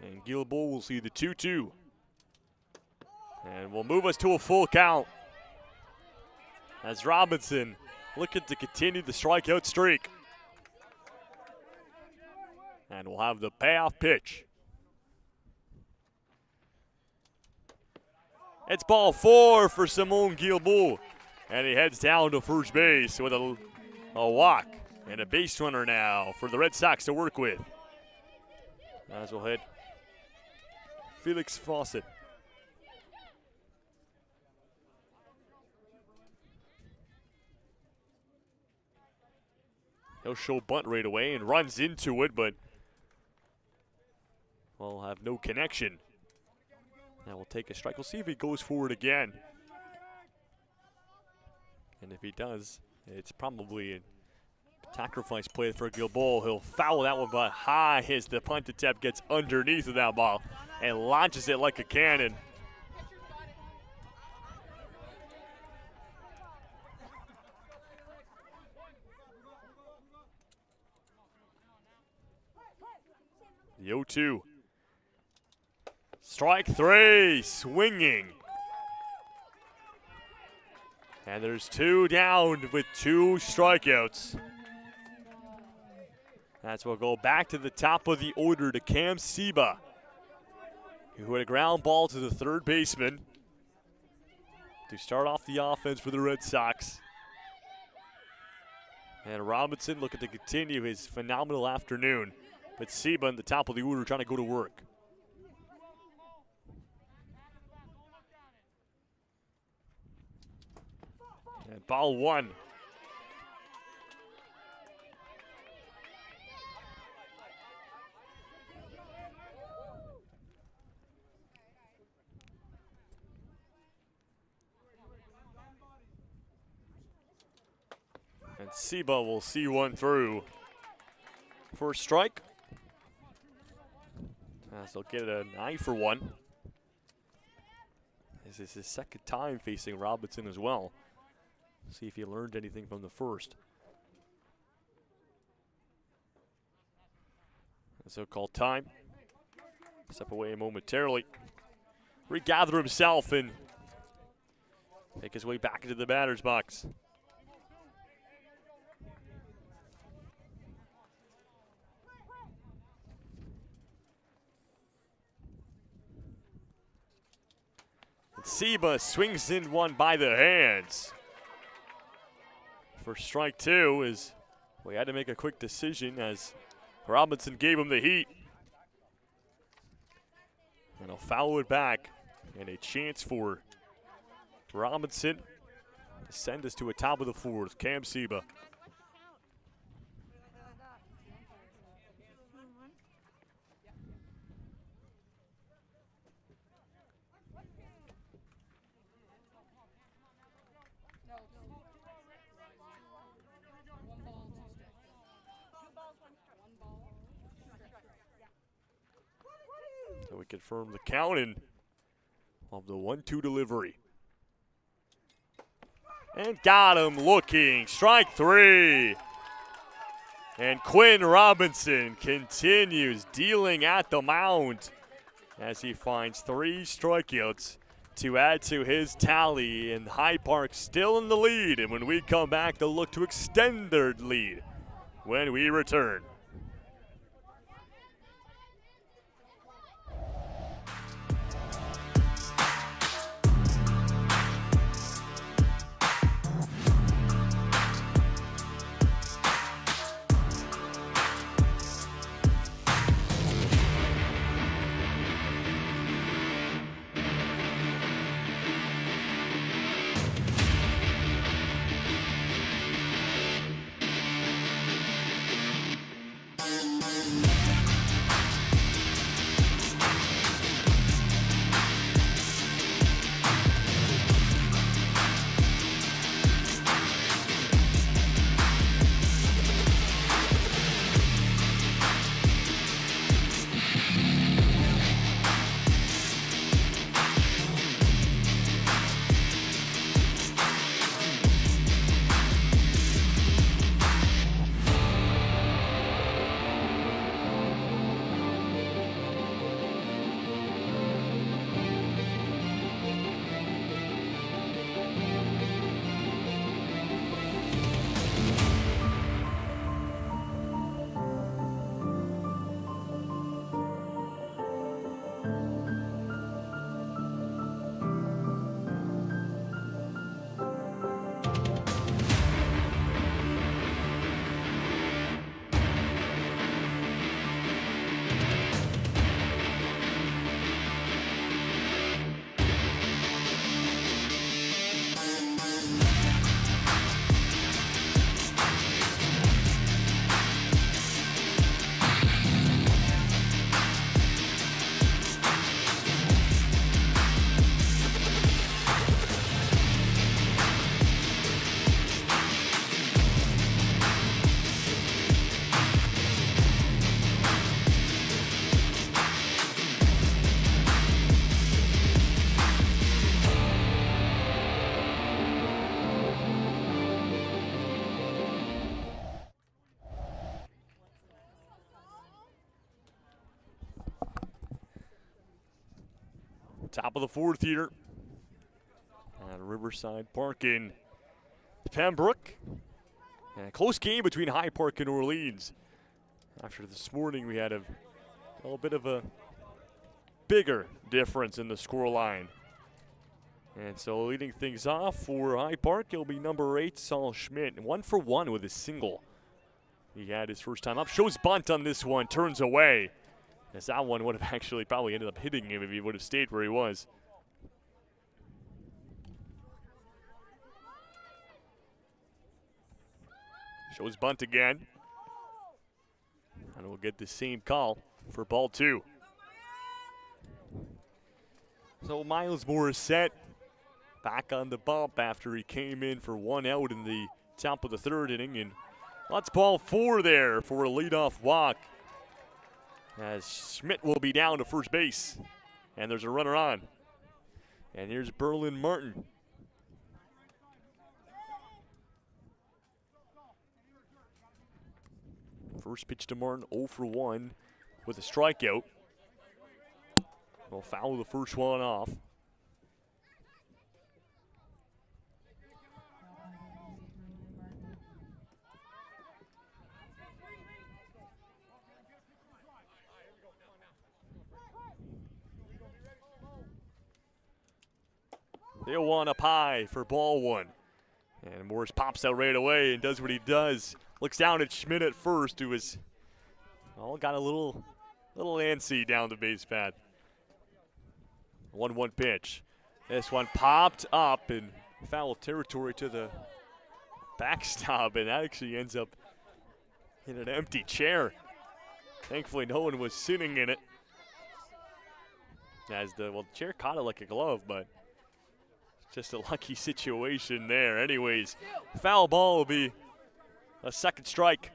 And Guilbeault will see the 2-2. And will move us to a full count as Robinson looking to continue the strikeout streak. And we'll have the payoff pitch. It's ball 4 for Simone Guilbeault. And he heads down to first base with a walk and a base runner now for the Red Sox to work with. As we'll hit Felix Fawcett. He'll show bunt right away and runs into it, but will have no connection. Now we'll take a strike. We'll see if he goes forward again. And if he does, it's probably a sacrifice play for Guilbeault. He'll foul that one, but high as the punt attempt gets underneath of that ball and launches it like a cannon. The 0-2. Strike 3, swinging. And there's 2 down with 2 strikeouts. That's what we'll go back to the top of the order to Cam Seba, who had a ground ball to the 3rd baseman to start off the offense for the Red Sox. And Robinson looking to continue his phenomenal afternoon. But Seba in the top of the order trying to go to work. And ball 1. And Seba will see one through. First strike. As he'll get an eye for one. This is his second time facing Robinson as well. See if he learned anything from the first. The so-called time. Step away momentarily. Regather himself and make his way back into the batter's box. Seba swings in one by the hands. For strike two, is we had to make a quick decision as Robinson gave him the heat. And he'll foul it back. And a chance for Robinson to send us to a top of the fourth. Cam Seba. So we confirm the count in of the 1-2 delivery. And got him looking. Strike three. And Quinn Robinson continues dealing at the mound as he finds 3 strikeouts to add to his tally. And High Park still in the lead. And when we come back, they'll look to extend their lead when we return. Top of the fourth here at Riverside Park in Pembroke. And a close game between High Park and Orleans. After this morning, we had a little bit of a bigger difference in the score line. And so leading things off for High Park, it'll be number 8, Saul Schmidt. 1 for 1 with a single. He had his first time up. Shows bunt on this one, turns away. As that one would have actually probably ended up hitting him if he would have stayed where he was. Shows bunt again. And we'll get the same call for ball 2. So Miles Morissette back on the bump after he came in for 1 out in the top of the third inning, and that's ball 4 there for a leadoff walk. As Schmidt will be down to first base, and there's a runner on. And here's Berlin Martin. First pitch to Martin, 0 for 1 with a strikeout. We'll foul the first one off. They'll want up high for ball 1. And Morris pops out right away and does what he does. Looks down at Schmidt at first, who was, well, got a little antsy down the base path. 1-1 pitch. This one popped up in foul territory to the backstop, and that actually ends up in an empty chair. Thankfully, no one was sitting in it. As the chair caught it like a glove, but just a lucky situation there. Anyways, foul ball will be a second strike.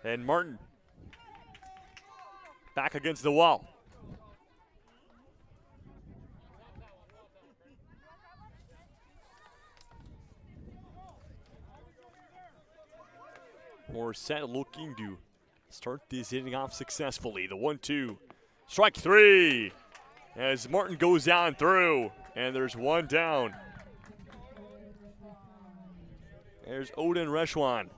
And Martin back against the wall. Morissette looking to start this inning off successfully. The 1-2. Strike 3 as Martin goes down through, and there's one down. There's Odin Reshwan.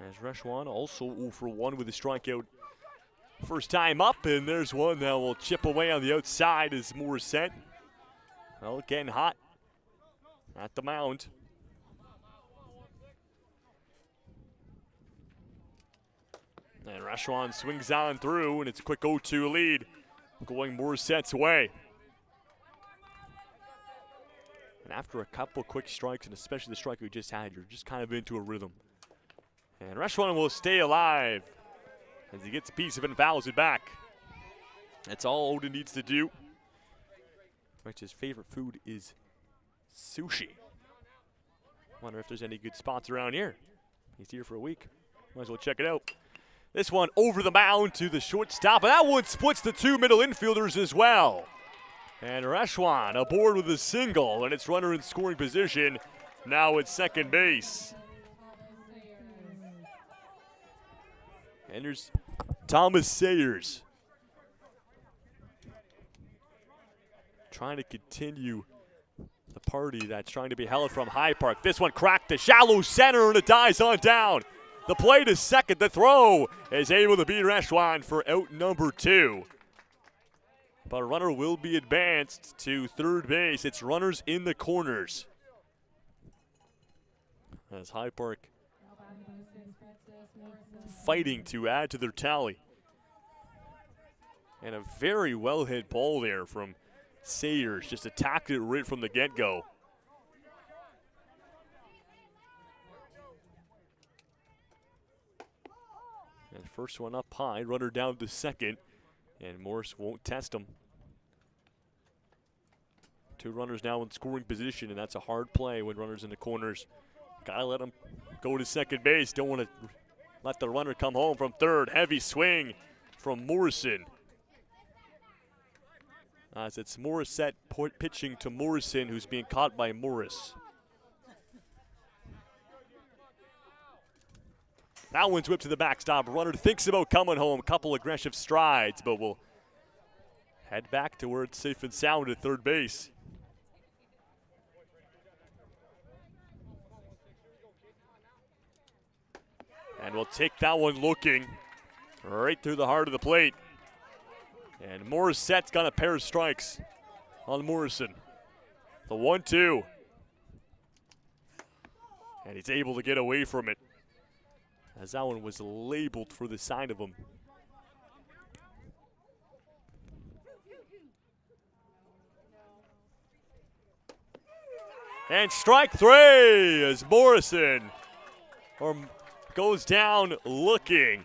As Reshwan also 0 for 1 with a strikeout. First time up, and there's one that will chip away on the outside as Morissette. Well, getting hot at the mound. And Reshwan swings on through, and it's a quick 0-2 lead going Morissette's way. And after a couple quick strikes, and especially the strike we just had, you're just kind of into a rhythm. And Reshwan will stay alive as he gets a piece of it and fouls it back. That's all Odin needs to do. Which his favorite food is sushi. Wonder if there's any good spots around here. He's here for a week. Might as well check it out. This one over the mound to the shortstop, and that one splits the two middle infielders as well. And Reshwan aboard with a single, and it's runner in scoring position now at second base. And there's Thomas Sayers trying to continue the party that's trying to be held from High Park. This one cracked to shallow center, and it dies on down. The play to second, the throw is able to beat Reshwan for out number 2. But a runner will be advanced to third base. It's runners in the corners. As High Park fighting to add to their tally. And a very well hit ball there from Sayers. Just attacked it right from the get-go. And first one up high, runner down to second, and Morris won't test him. 2 runners now in scoring position, and that's a hard play when runners in the corners. Gotta let him go to second base. Don't want to let the runner come home from third. Heavy swing from Morrison. As it's Morissette pitching to Morrison, who's being caught by Morris. That one's whipped to the backstop. Runner thinks about coming home. Couple aggressive strides, but will head back to where it's safe and sound at third base. And we'll take that one looking right through the heart of the plate. And Morissette's got a pair of strikes on Morrison. The 1-2. And he's able to get away from it, as that one was labeled for the side of him. And strike 3 as Morrison goes down looking.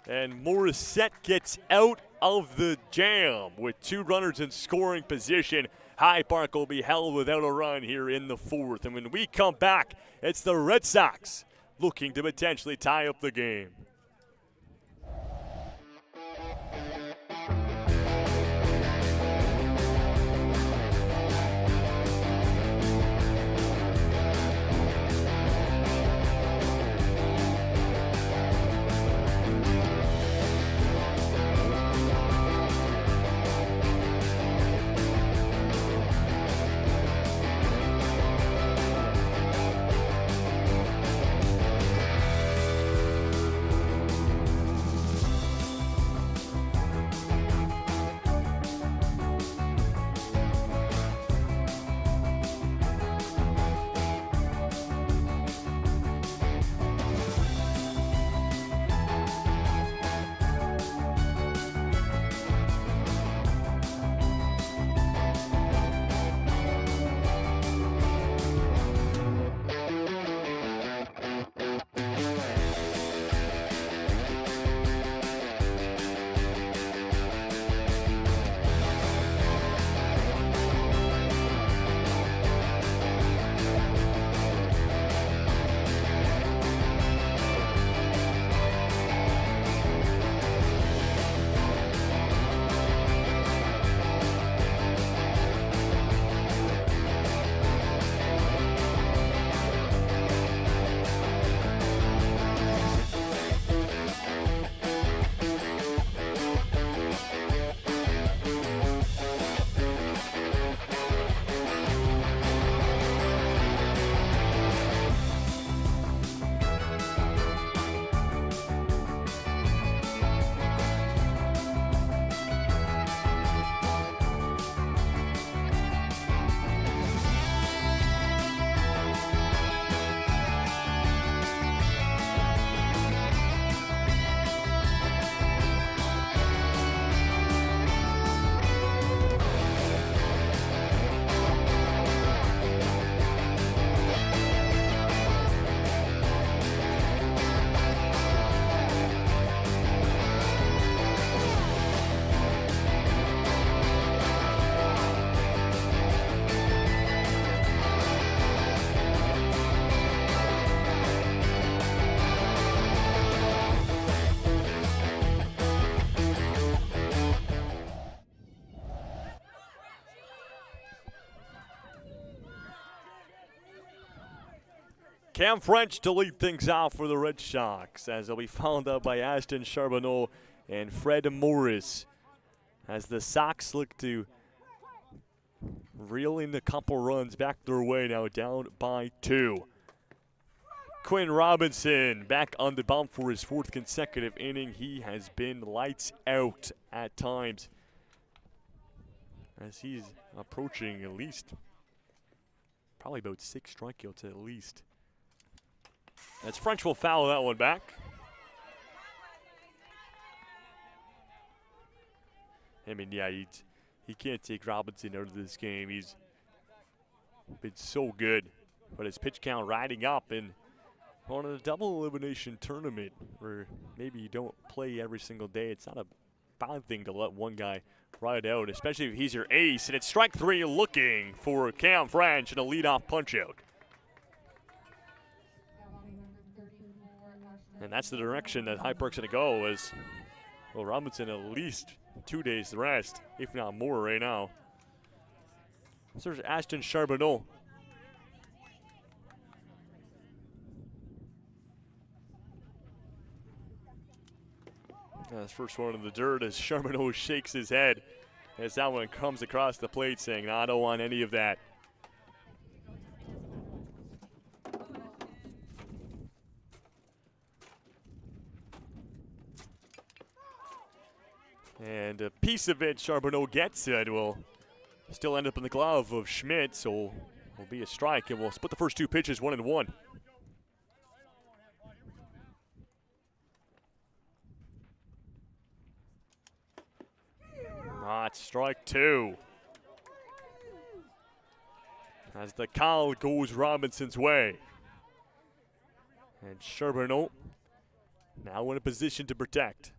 And Morissette gets out of the Jam with 2 runners in scoring position. Hyde Park will be held without a run here in the 4th. And when we come back, it's the Red Sox looking to potentially tie up the game. Cam French to lead things off for the Red Sox as they'll be followed up by Ashton Charbonneau and Fred Morris as the Sox look to reel in a couple runs back their way, now down by 2. Quinn Robinson back on the bump for his 4th consecutive inning. He has been lights out at times as he's approaching at least probably about 6 strikeouts at least. As French will foul that one back. I mean, yeah, he can't take Robinson out of this game. He's been so good. But his pitch count riding up in on a double elimination tournament where maybe you don't play every single day. It's not a bad thing to let one guy ride out, especially if he's your ace. And it's strike 3 looking for Cam French and a leadoff punch out. And that's the direction that Hyde Park's going to go as, well, Robinson at least 2 days rest, if not more right now. So there's Ashton Charbonneau. His first one in the dirt as Charbonneau shakes his head as that one comes across the plate saying, no, I don't want any of that. And a piece of it Charbonneau gets it will still end up in the glove of Schmidt, so will be a strike, and we'll split the first 2 pitches 1-1. It's strike 2. As the call goes Robinson's way. And Charbonneau now in a position to protect.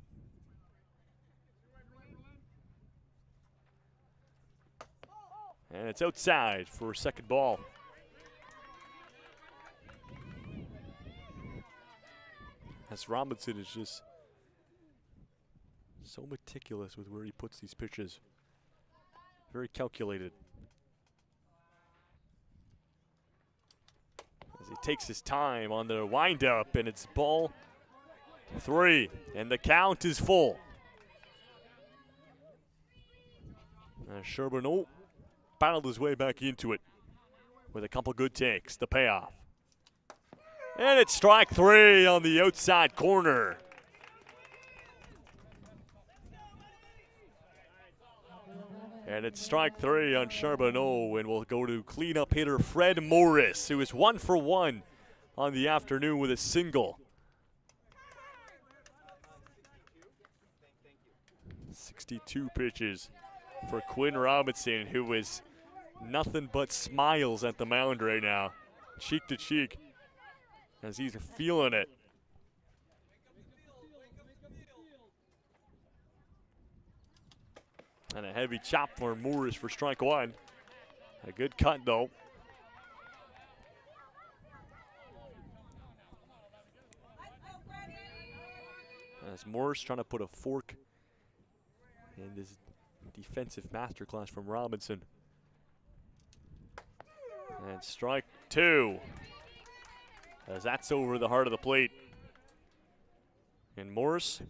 And it's outside for a second ball. As Robinson is just so meticulous with where he puts these pitches. Very calculated. As he takes his time on the windup, and it's ball 3, and the count is full. Charbonneau battled his way back into it with a couple good takes, the payoff. And it's strike 3 on the outside corner. And it's strike 3 on Charbonneau, and we'll go to cleanup hitter Fred Morris, who is 1 for 1 on the afternoon with a single. 62 pitches for Quinn Robinson, who is nothing but smiles at the mound right now, cheek to cheek, as he's feeling it. And a heavy chop for Morris for strike 1. A good cut, though. As Morris trying to put a fork in this defensive masterclass from Robinson. And strike 2. As that's over the heart of the plate. And Morris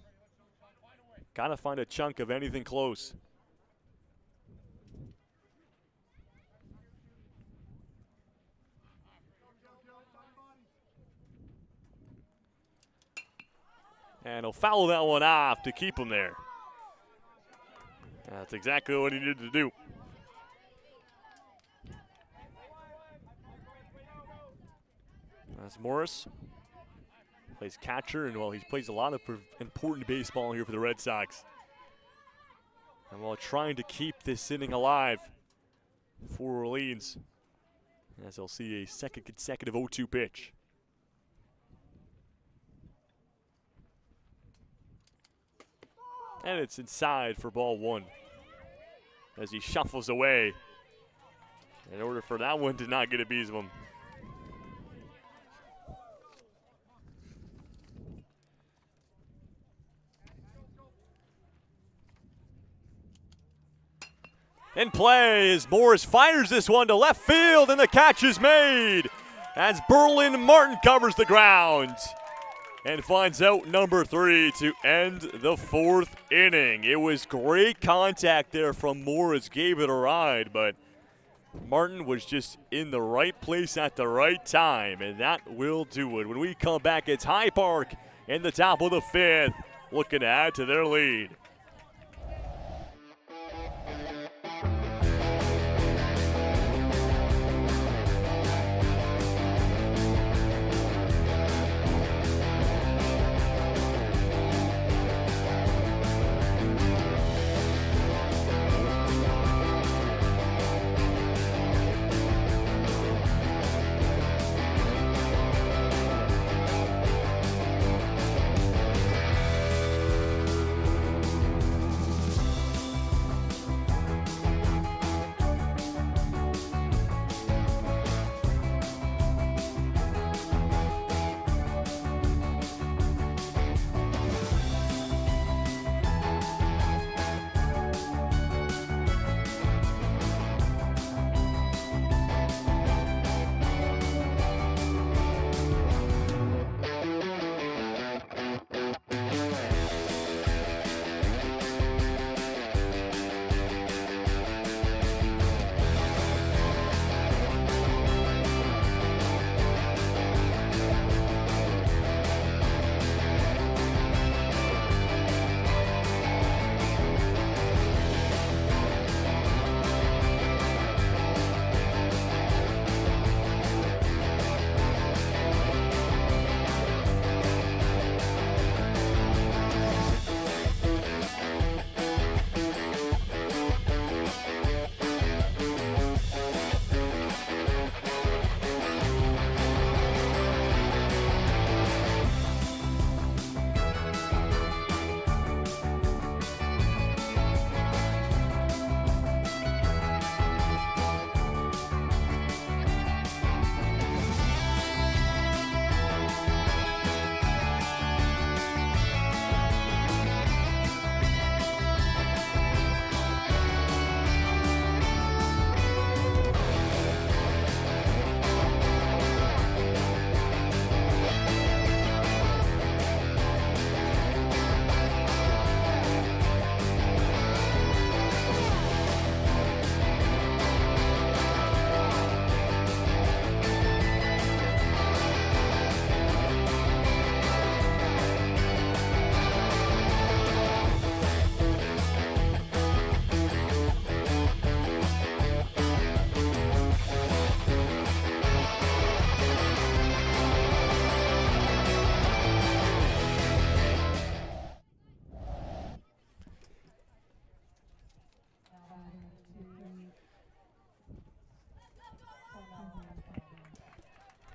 gotta find a chunk of anything close. And he'll foul that one off to keep him there. That's exactly what he needed to do. As Morris plays catcher, and well, he plays a lot of important baseball here for the Red Sox. And while trying to keep this inning alive for Orleans, as they'll see a second consecutive 0-2 pitch. And it's inside for ball 1 as he shuffles away in order for that one to not get a piece of him. In play as Morris fires this one to left field, and the catch is made as Berlin Martin covers the ground and finds out number 3 to end the 4th inning. It was great contact there from Morris, gave it a ride, but Martin was just in the right place at the right time, and that will do it. When we come back, it's High Park in the top of the 5th, looking to add to their lead.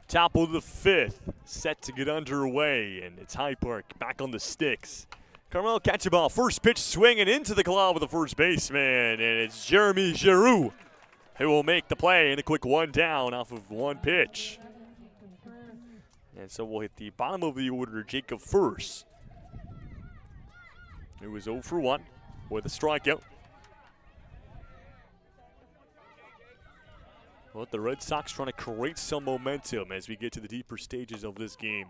Top of the 5th, set to get underway, and it's High Park back on the sticks. Carmel catch a ball, first pitch swinging into the glove of the first baseman, and it's Jeremy Giroux who will make the play in a quick 1 down off of 1 pitch. And so we'll hit the bottom of the order, Jacob Furse, who was 0 for 1 with a strikeout. But the Red Sox trying to create some momentum as we get to the deeper stages of this game.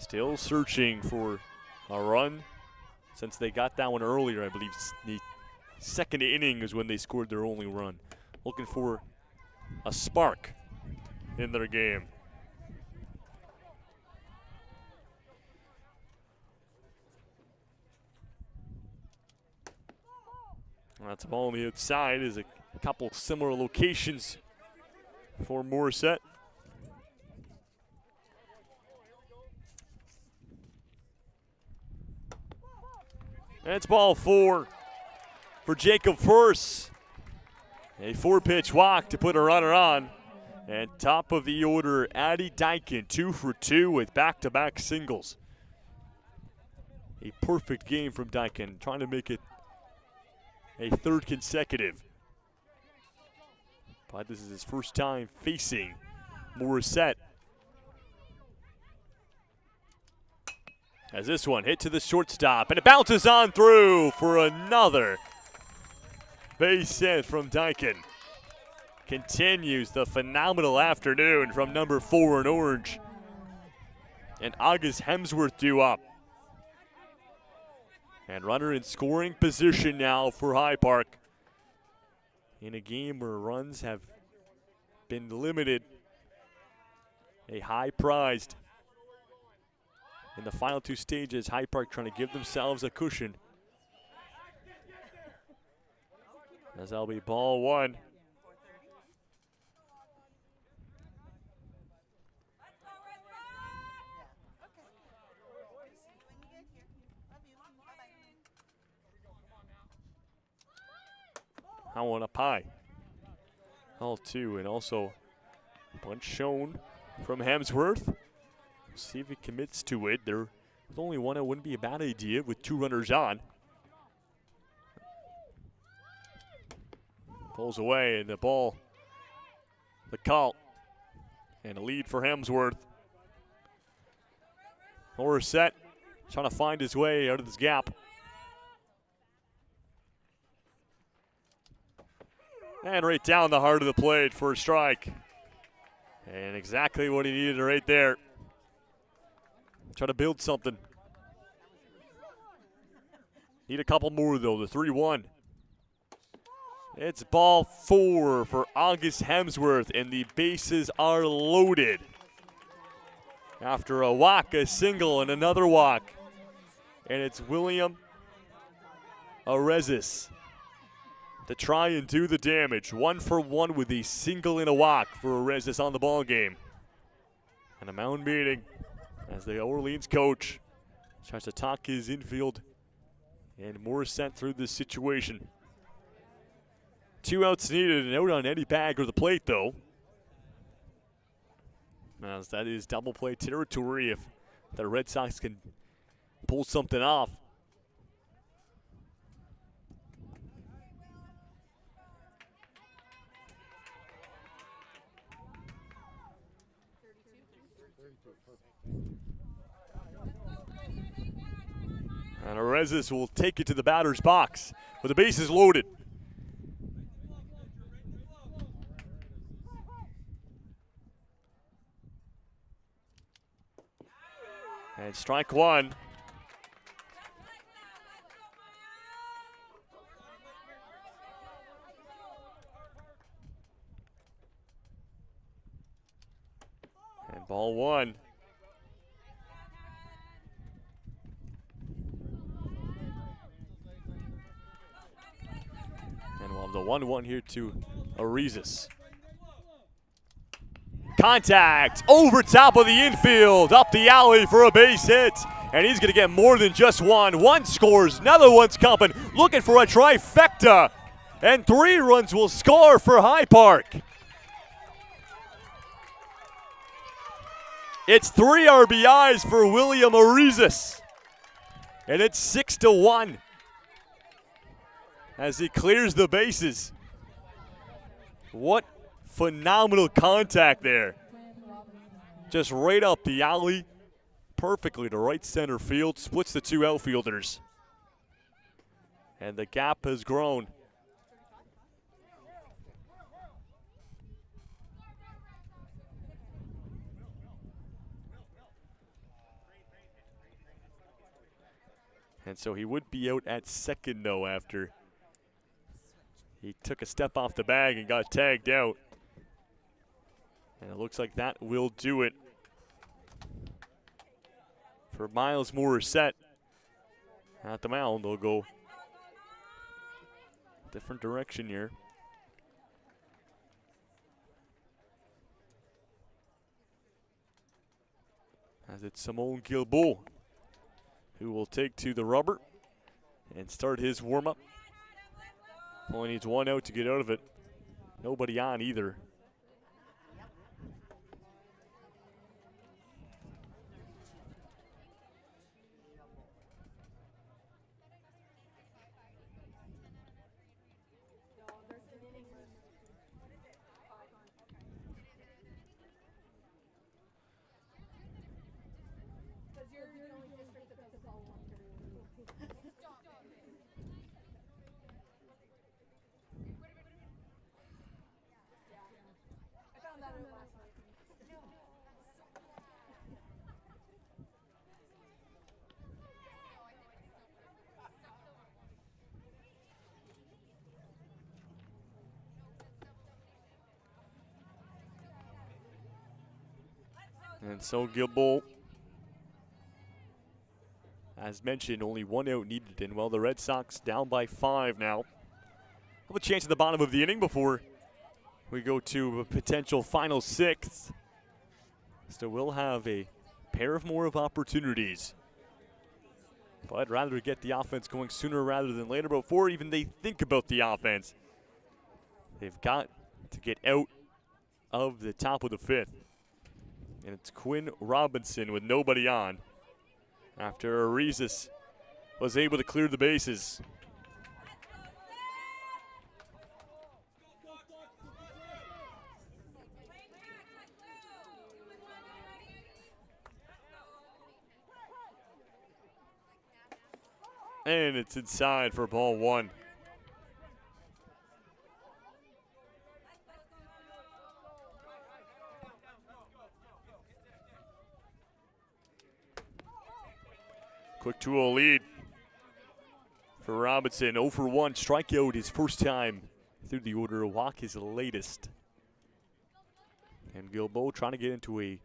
Still searching for a run since they got that one earlier. I believe the 2nd inning is when they scored their only run. Looking for a spark in their game. That's a ball on the outside. Is a couple similar locations for Morissette. And it's ball 4 for Jacob Furse. A 4-pitch walk to put a runner on. And top of the order, Addy Dyken, 2 for 2 with back-to-back singles. A perfect game from Dyken, trying to make it a 3rd consecutive. But this is his first time facing Morissette. As this one hit to the shortstop, and it bounces on through for another base hit from Dyken. Continues the phenomenal afternoon from number 4 in orange. And August Hemsworth due up. And runner in scoring position now for High Park. In a game where runs have been limited, a high prized. In the final 2 stages, High Park trying to give themselves a cushion. As that'll be ball 1. That one up high. All 2, and also bunch shown from Hemsworth. See if he commits to it. There's only one. It wouldn't be a bad idea with 2 runners on. Pulls away, and the ball, the call, and a lead for Hemsworth. Morissette trying to find his way out of this gap. And right down the heart of the plate for a strike. And exactly what he needed right there. Try to build something. Need a couple more though, the 3-1. It's ball 4 for August Hemsworth, and the bases are loaded. After a walk, a single, and another walk. And it's William Arezis to try and do the damage. 1 for 1 with a single and a walk for Arezis on the ball game. And a mound meeting as the Orleans coach tries to talk his infield and Morissette through this situation. 2 outs needed, and out on Eddie Bag or the plate though. As that is double play territory if the Red Sox can pull something off. And Arezis will take it to the batter's box with the bases loaded. And strike 1. And ball 1. And we'll have the 1-1 here to Arezis. Contact over top of the infield, up the alley for a base hit. And he's going to get more than just one. One scores, another one's coming, looking for a trifecta. And 3 runs will score for High Park. It's 3 RBIs for William Arizas. And it's 6-1 as he clears the bases. What phenomenal contact there. Just right up the alley, perfectly to right center field, splits the two outfielders. And the gap has grown. And so he would be out at second, though, after he took a step off the bag and got tagged out. And it looks like that will do it for Miles Morissette. At the mound, they'll go different direction here. As it's Simone Guilbeault who will take to the rubber and start his warm-up. Only needs one out to get out of it. Nobody on either. And so Guilbeault, as mentioned, only one out needed. And well, the Red Sox down by 5 now. Have a chance at the bottom of the inning before we go to a potential final 6th. So we'll have a pair of more of opportunities. But I'd rather get the offense going sooner rather than later. Before even they think about the offense, they've got to get out of the top of the 5th. And it's Quinn Robinson with nobody on after Arizas was able to clear the bases. And it's inside for ball 1. Quick 2-0 lead for Robinson. 0 for 1 strikeout his first time through the order. A walk his latest. And Guilbeault trying to get into a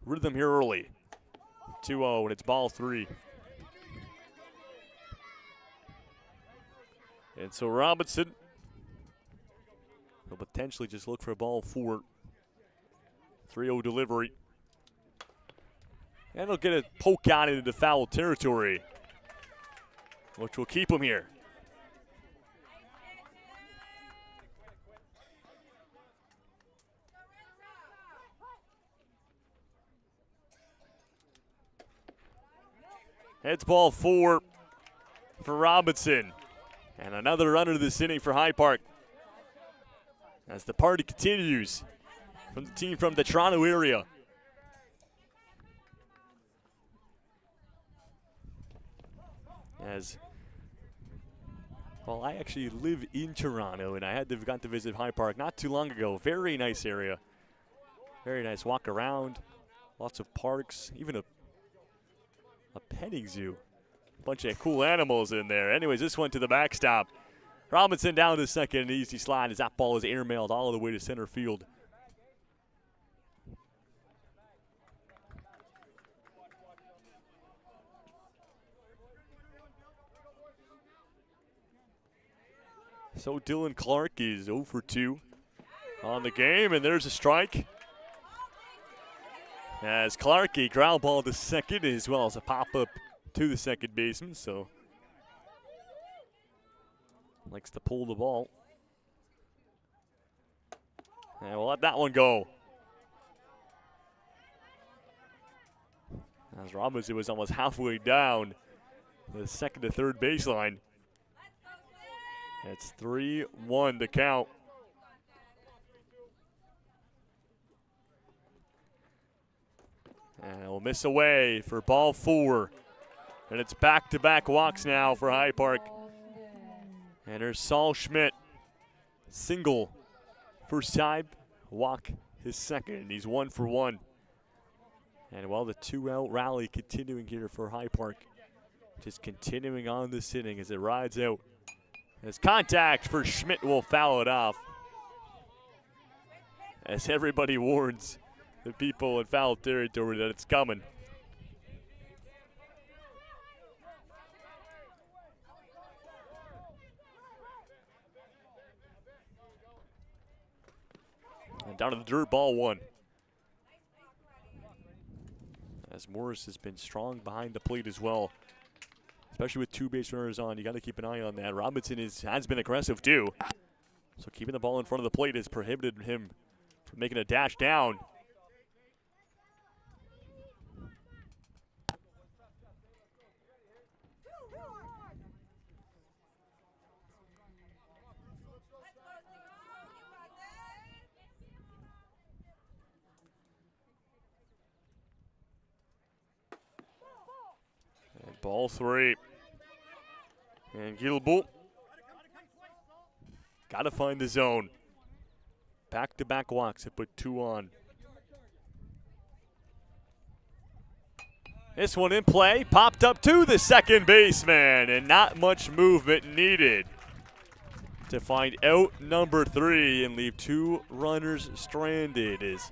rhythm here early. 2-0 and it's ball 3. And so Robinson will potentially just look for ball 4. 3-0 delivery. And he'll get a poke out into foul territory, which will keep him here. It's ball 4 for Robinson. And another runner this inning for High Park. As the party continues from the team from the Toronto area. As well, I actually live in Toronto, and I got to visit High Park not too long ago. Very nice area. Very nice walk around. Lots of parks, even a petting zoo. Bunch of cool animals in there. Anyways, this one to the backstop. Robinson down to second, an easy slide as that ball is airmailed all the way to center field. So Dylan Clark is 0 for 2 on the game, and there's a strike. As Clark, a ground ball to second, as well as a pop-up to the second baseman, so likes to pull the ball. And we'll let that one go. As Robinson was almost halfway down the second to third baseline. It's 3-1 to count. And we'll miss away for ball 4. And it's back-to-back walks now for High Park. And there's Saul Schmidt. Single first time, walk his second. He's 1 for 1. And while the 2-out rally continuing here for High Park, just continuing on this inning as it rides out. As contact for Schmidt will foul it off. As everybody warns the people in foul territory that it's coming. And down to the dirt, ball 1. As Morris has been strong behind the plate as well. Especially with 2 base runners on, you got to keep an eye on that. Robinson has been aggressive too. So keeping the ball in front of the plate has prohibited him from making a dash down. And ball 3. And Gilbo got to find the zone. Back-to-back walks to put 2 on. This one in play, popped up to the second baseman, and not much movement needed to find out number 3 and leave 2 runners stranded. Is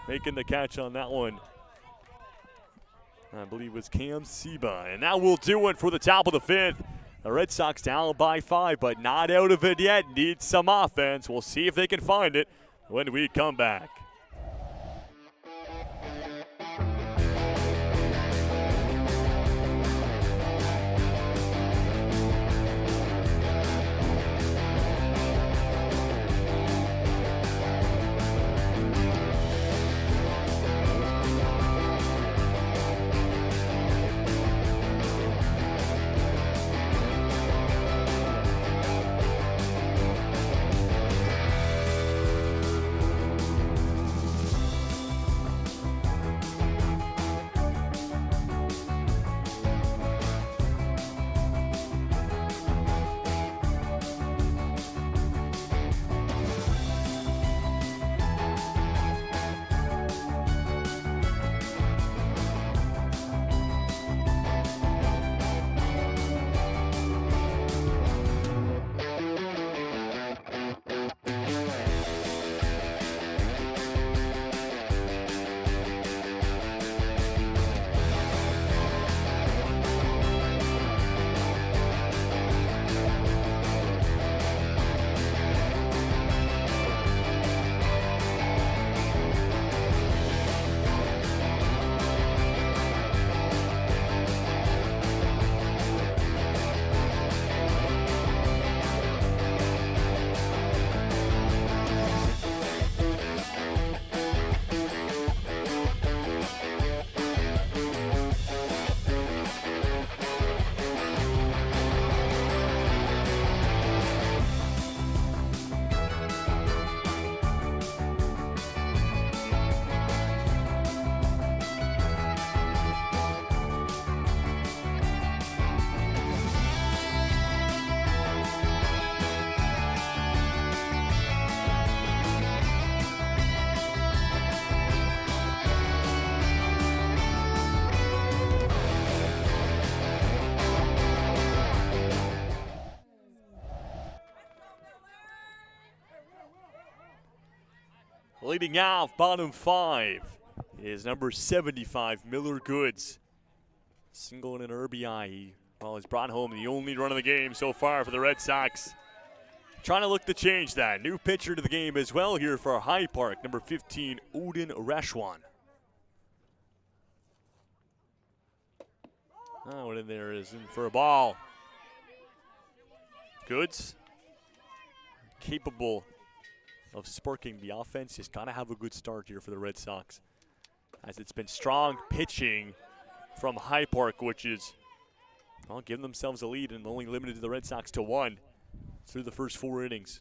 making the catch on that one, I believe, was Cam Seba. And that will do it for the top of the 5th. The Red Sox down by 5, but not out of it yet. Need some offense. We'll see if they can find it when we come back. Leading off bottom 5 is number 75, Miller Goods. Single and an RBI. Well, he's brought home the only run of the game so far for the Red Sox. Trying to look to change that. New pitcher to the game as well here for High Park, number 15, Odin Reshwan. Oh, what in there is in for a ball. Goods, capable of sparking the offense. Just got to have a good start here for the Red Sox. as it's been strong pitching from High Park, which is, well, giving themselves a lead and only limited the Red Sox to 1 through the first 4 innings.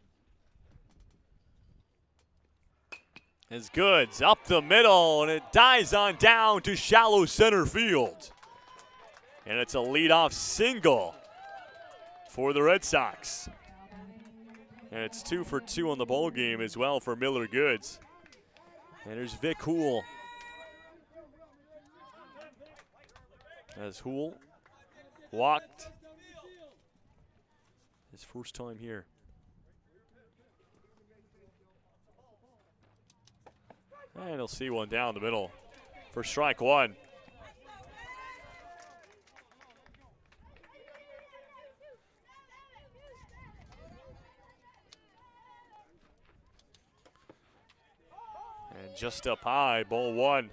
As Goods up the middle, and it dies on down to shallow center field. And it's a leadoff single for the Red Sox. And it's 2 for 2 on the ball game as well for Miller Goods. And there's Vic Houle. As Houle walked his first time here. And he'll see one down the middle for strike 1. And just up high, ball 1.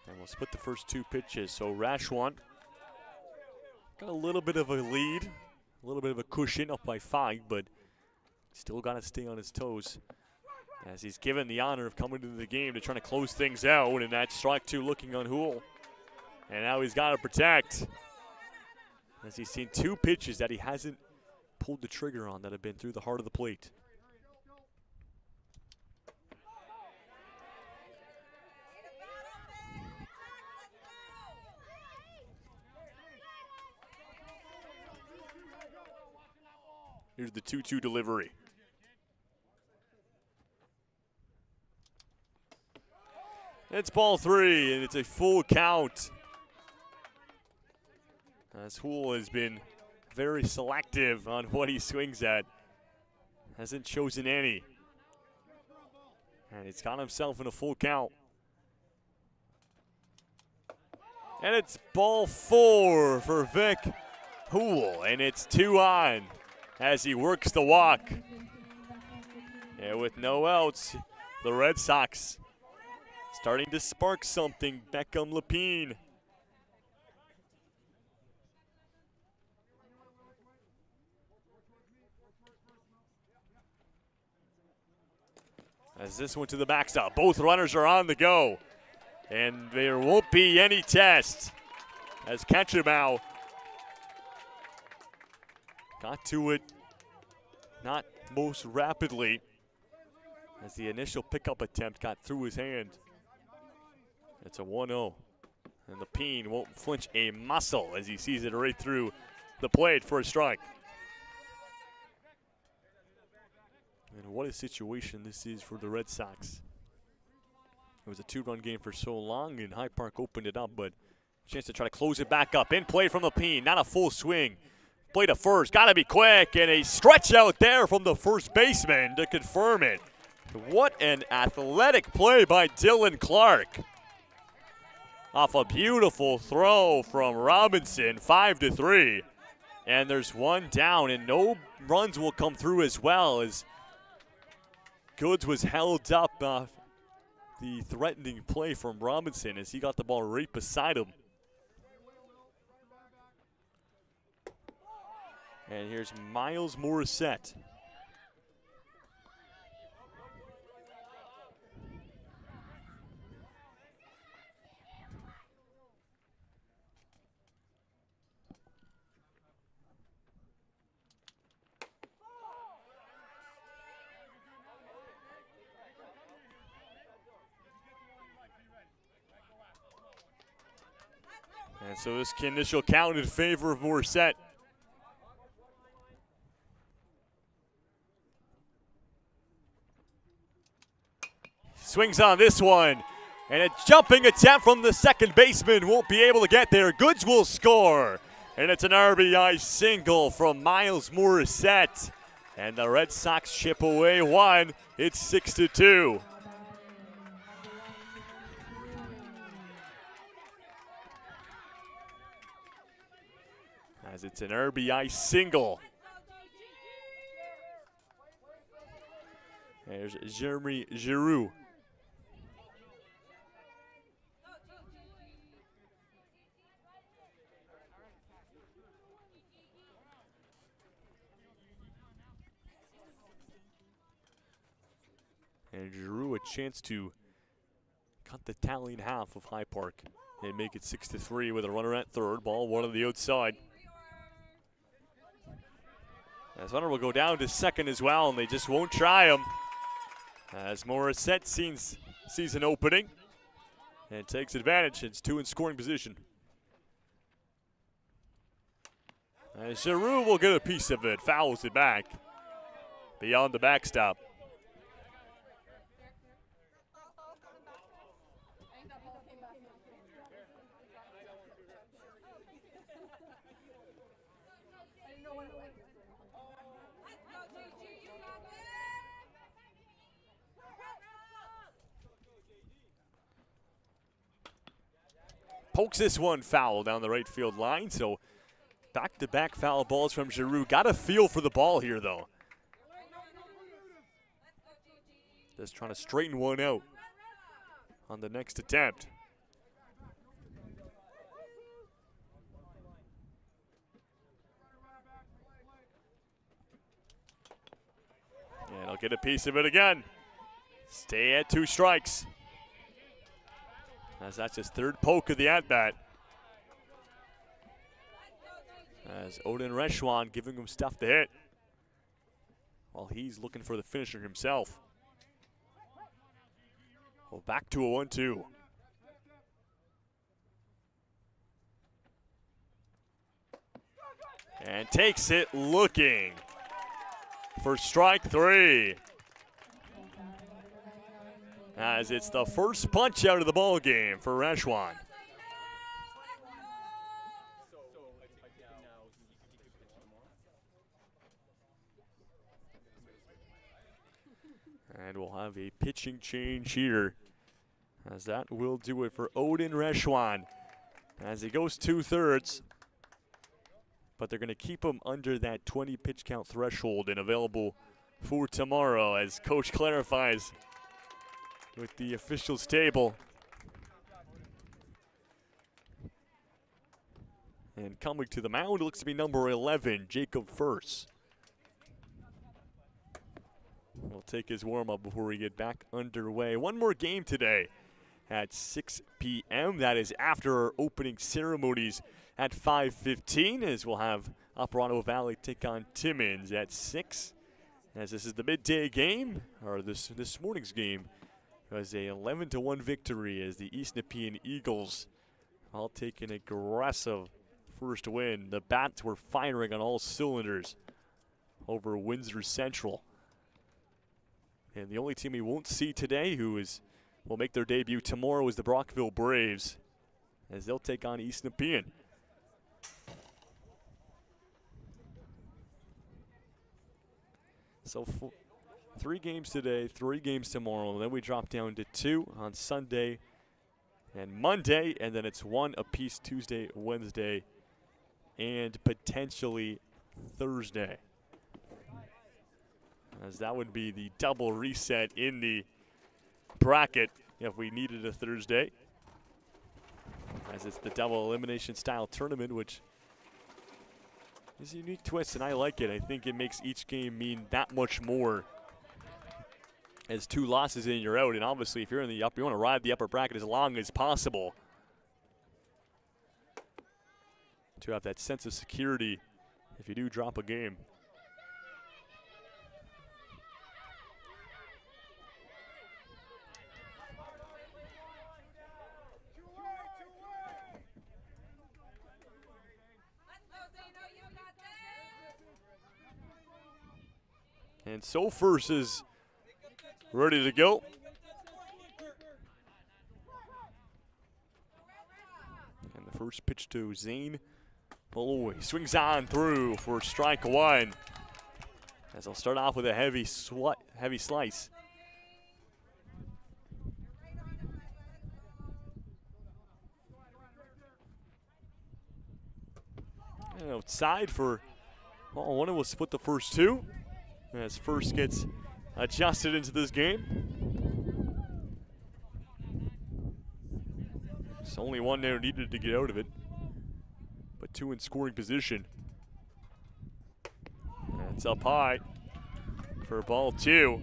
And we'll split the first 2 pitches. So Rashwan got a little bit of a lead, a little bit of a cushion, up by 5, but still got to stay on his toes, as he's given the honor of coming into the game to try to close things out, and that's strike 2 looking on Houle. And now he's got to protect, as he's seen 2 pitches that he hasn't pulled the trigger on that have been through the heart of the plate. Here's the 2-2 delivery. It's ball 3, and it's a full count. As Houle has been very selective on what he swings at. Hasn't chosen any. And he's got himself in a full count. And it's ball 4 for Vic Houle, and it's 2 on as he works the walk. And with no outs, the Red Sox starting to spark something. Beckham Lapine. As this one to the backstop. Both runners are on the go. And there won't be any test, as Ketchumau got to it not most rapidly, as the initial pickup attempt got through his hand. It's a 1-0. And Lapine won't flinch a muscle as he sees it right through the plate for a strike. And what a situation this is for the Red Sox. It was a 2-run game for so long, and High Park opened it up, but chance to try to close it back up. In play from Lapine, not a full swing. Play to first, gotta be quick, and a stretch out there from the first baseman to confirm it. What an athletic play by Dylan Clark. Off a beautiful throw from Robinson, 5-3. And there's one down, and no runs will come through as well, as Goods was held up the threatening play from Robinson as he got the ball right beside him. And here's Miles Morissette. And so this initial count in favor of Morissette. Swings on this one, and a jumping attempt from the second baseman won't be able to get there. Goods will score, and it's an RBI single from Miles Morissette. And the Red Sox chip away one. It's 6-2. As it's an RBI single. There's Jeremy Giroux. And Giroux a chance to cut the tally in half of High Park and make it 6-3 with a runner at third. Ball one on the outside. As runner will go down to second as well, and they just won't try him. As Morissette sees an opening and takes advantage. It's two in scoring position. As Giroux will get a piece of it, fouls it back beyond the backstop. Pokes this one foul down the right field line, so back-to-back foul balls from Giroux. Got a feel for the ball here, though. Just trying to straighten one out on the next attempt. And he'll get a piece of it again. Stay at 2 strikes. As that's his third poke of the at-bat. As Odin Reshwan giving him stuff to hit while he's looking for the finisher himself. Well, back to a 1-2. And takes it looking for strike 3. As it's the first punch out of the ball game for Reshwan. And we'll have a pitching change here, as that will do it for Odin Reshwan as he goes 2/3. But they're going to keep him under that 20 pitch count threshold and available for tomorrow, as coach clarifies with the officials table. And coming to the mound looks to be number 11, Jacob Furse. We'll take his warm-up before we get back underway. One more game today at 6 p.m. That is after our opening ceremonies at 5:15, as we'll have Operato Valley take on Timmins at 6. As this is the midday game, or this morning's game, it was a 11-1 victory as the East Nepean Eagles all take an aggressive first win. The bats were firing on all cylinders over Windsor Central. And the only team we won't see today will make their debut tomorrow is the Brockville Braves, as they'll take on East Nepean. So 3 games today, 3 games tomorrow, and then we drop down to 2 on Sunday and Monday, and then it's 1 apiece Tuesday, Wednesday, and potentially Thursday. As that would be the double reset in the bracket if we needed a Thursday. As it's the double elimination style tournament, which is a unique twist, and I like it. I think it makes each game mean that much more. As 2 losses in, you're out, and obviously if you're in the upper, you want to ride the upper bracket as long as possible to have that sense of security if you do drop a game. And so Furse is ready to go. And the first pitch to Zane Malloy swings on through for strike 1. As I'll start off with a heavy slice. And outside for, well, one will split the first 2. As Furse gets adjusted into this game. It's only 1 there needed to get out of it, but 2 in scoring position. And it's up high for ball 2.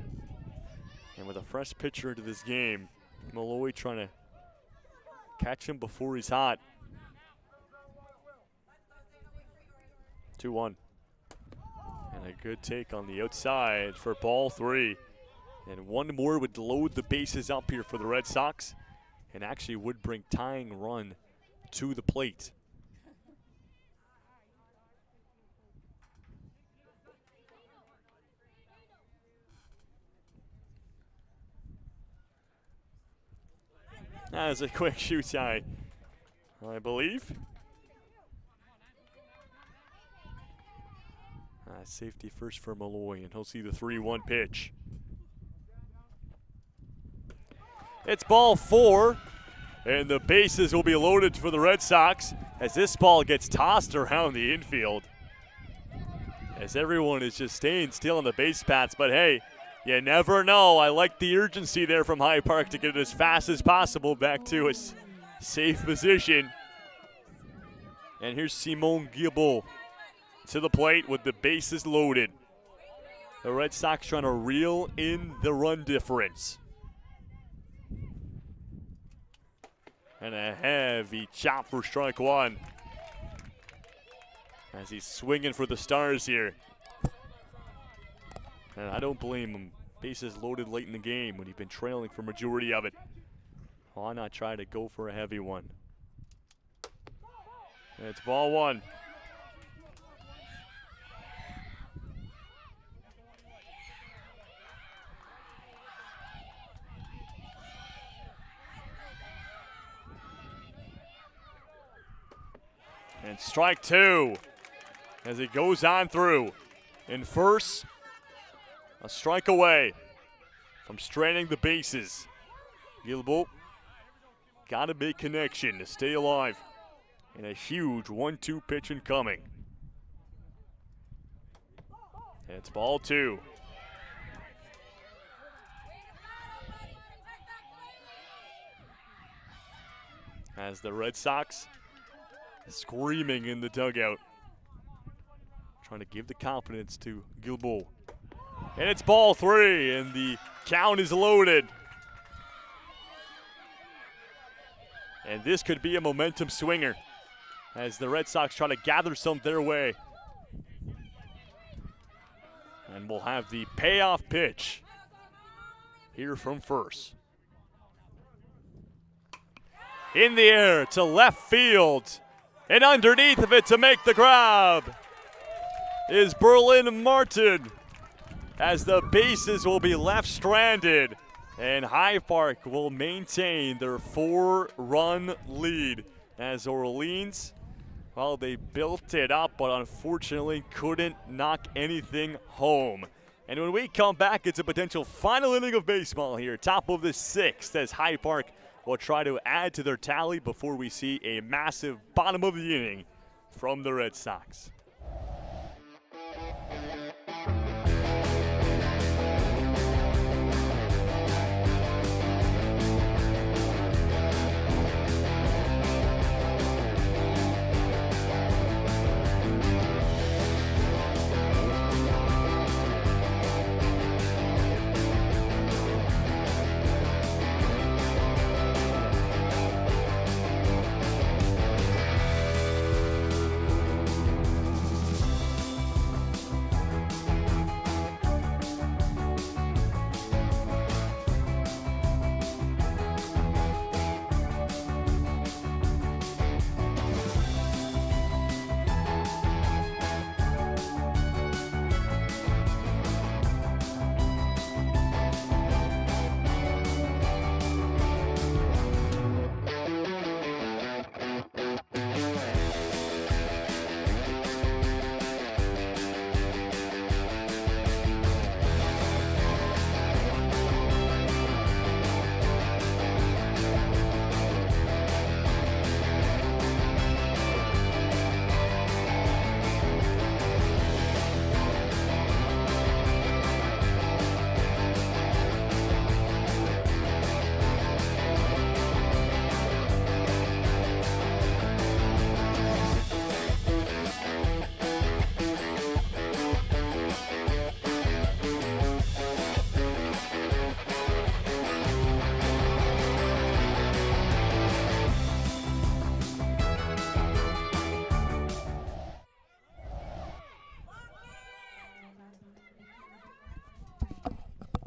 And with a fresh pitcher into this game, Malloy trying to catch him before he's hot. 2-1. And a good take on the outside for ball 3. And one more would load the bases up here for the Red Sox and actually would bring tying run to the plate. That was a quick shoot tie, I believe. Safety first for Malloy, and he'll see the 3-1 pitch. It's ball 4, and the bases will be loaded for the Red Sox as this ball gets tossed around the infield. As everyone is just staying still on the base paths, but hey, you never know. I like the urgency there from High Park to get it as fast as possible back to a safe position. And here's Simon Guilbeault to the plate with the bases loaded. The Red Sox trying to reel in the run difference. And a heavy chop for strike 1. As he's swinging for the Stars here. And I don't blame him. Bases loaded late in the game when he's been trailing for majority of it. Why not try to go for a heavy one? And it's ball 1. And strike 2 as he goes on through. In first, a strike away from straining the bases. Guilbeault got a big connection to stay alive. And a huge 1-2 pitch incoming. And it's ball 2. As the Red Sox screaming in the dugout, trying to give the confidence to Guilbeault. And it's ball 3, and the count is loaded. And this could be a momentum swinger as the Red Sox try to gather some their way. And we'll have the payoff pitch here from first. In the air to left field. And underneath of it to make the grab is Berlin Martin, as the bases will be left stranded and High Park will maintain their 4-run lead as Orleans, well, they built it up but unfortunately couldn't knock anything home. And when we come back, it's a potential final inning of baseball here, top of the 6th, as High Park will try to add to their tally before we see a massive bottom of the inning from the Red Sox.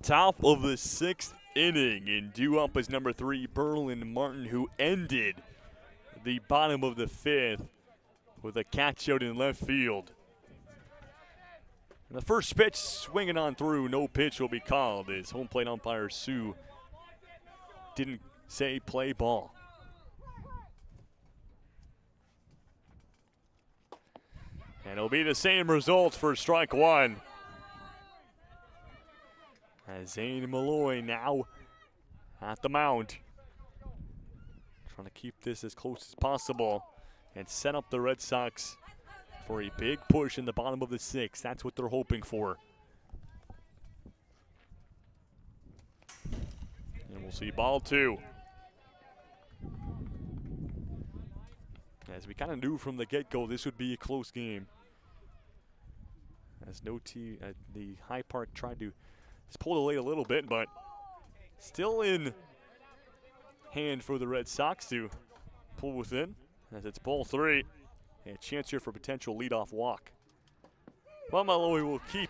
top of the 6th inning, and due up is number 3, Berlin Martin, who ended the bottom of the 5th with a catch out in left field. And the first pitch swinging on through, no pitch will be called as home plate umpire Sue didn't say play ball. And it'll be the same result for strike one. As Zane Malloy now at the mound. Trying to keep this as close as possible and set up the Red Sox for a big push in the bottom of the 6th. That's what they're hoping for. And we'll see ball 2. As we kind of knew from the get-go, this would be a close game. As the High Park tried to pull the lead a little bit, but still in hand for the Red Sox to pull within. As it's ball 3, and a chance here for potential leadoff walk. Well, Malloy will keep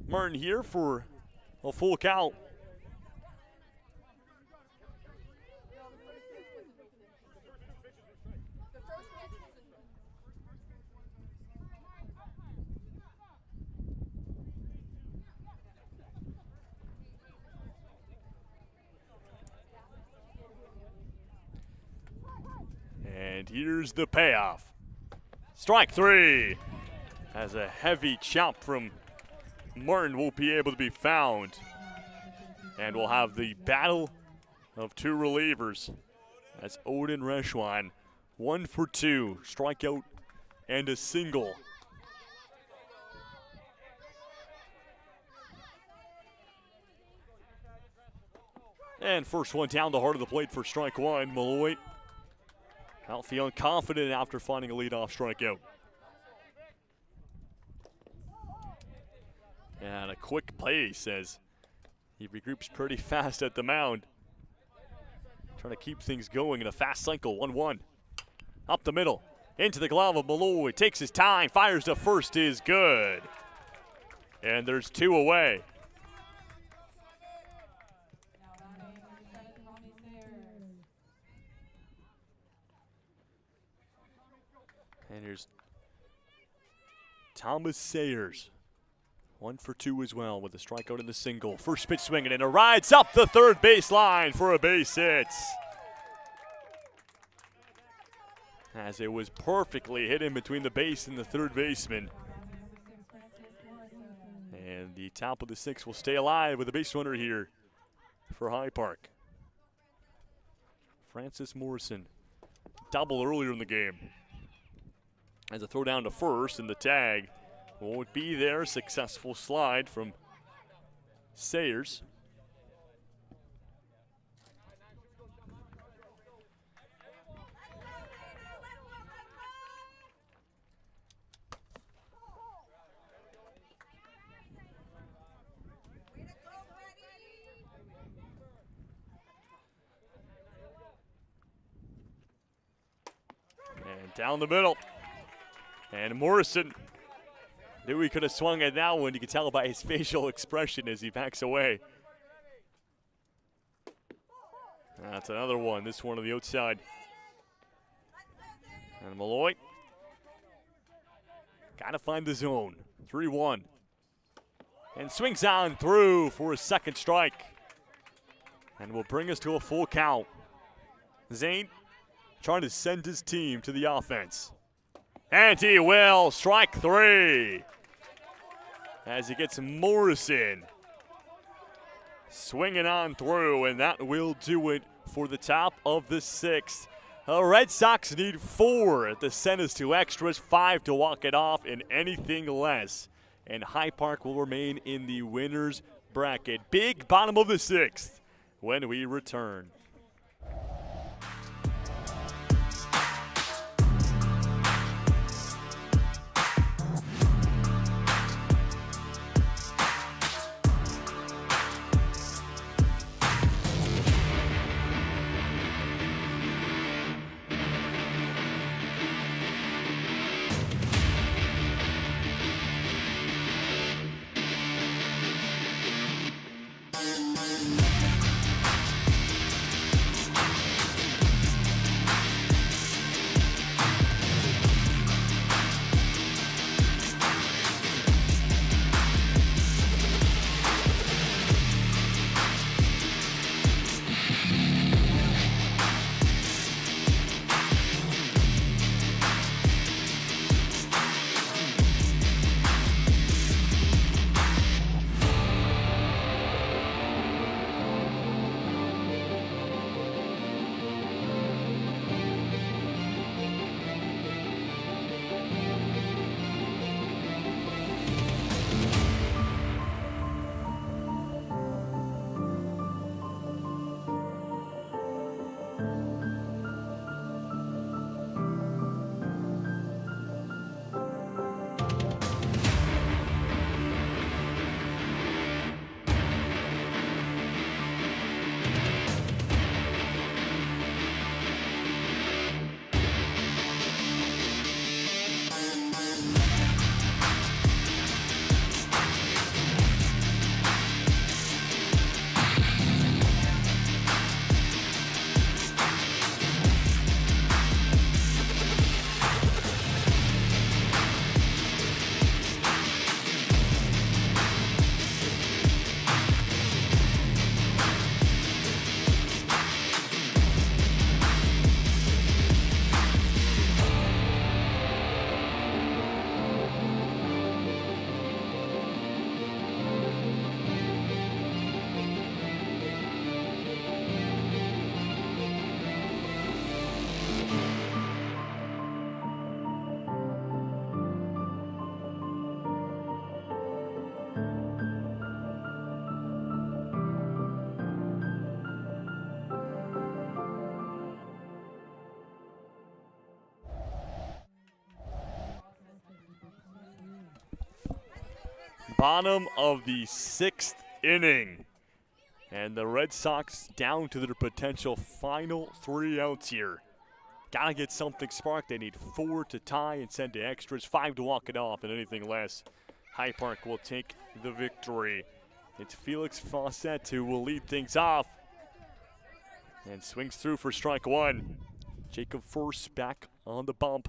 Martin here for a full count. And here's the payoff. Strike 3. As a heavy chop from Martin won't be able to be found. And we'll have the battle of 2 relievers. That's Odin Reshwan. 1 for 2. Strikeout and a single. And first one down the heart of the plate for strike 1. Malloy out feeling confident after finding a leadoff strikeout. And a quick pace as he regroups pretty fast at the mound. Trying to keep things going in a fast cycle. 1-1. Up the middle. Into the glove of Malloy. Takes his time. Fires to first is good. And there's 2 away. And here's Thomas Sayers. 1 for 2 as well with a strikeout and the single. First pitch swinging and it rides up the third baseline for a base hit. As it was perfectly hit in between the base and the third baseman. And the top of the 6th will stay alive with a base runner here for High Park. Francis Morrison, double earlier in the game. As a throw down to first, and the tag won't be there. Successful slide from Sayers. And down the middle. And Morrison knew he could have swung at that one. You can tell by his facial expression as he backs away. That's another one. This one on the outside. And Malloy got to find the zone. 3-1. And swings on through for a second strike. And will bring us to a full count. Zane trying to send his team to the offense. And he will. Strike 3. As he gets Morrison swinging on through, and that will do it for the top of the 6th. The Red Sox need 4 to send us to extras, 5 to walk it off, and anything less. And High Park will remain in the winner's bracket. Big bottom of the 6th when we return. Bottom of the 6th inning. And the Red Sox down to their potential final 3 outs here. Gotta get something sparked. They need 4 to tie and send to extras, 5 to walk it off, and anything less, Hyde Park will take the victory. It's Felix Fawcett who will lead things off. And swings through for strike 1. Jacob First back on the bump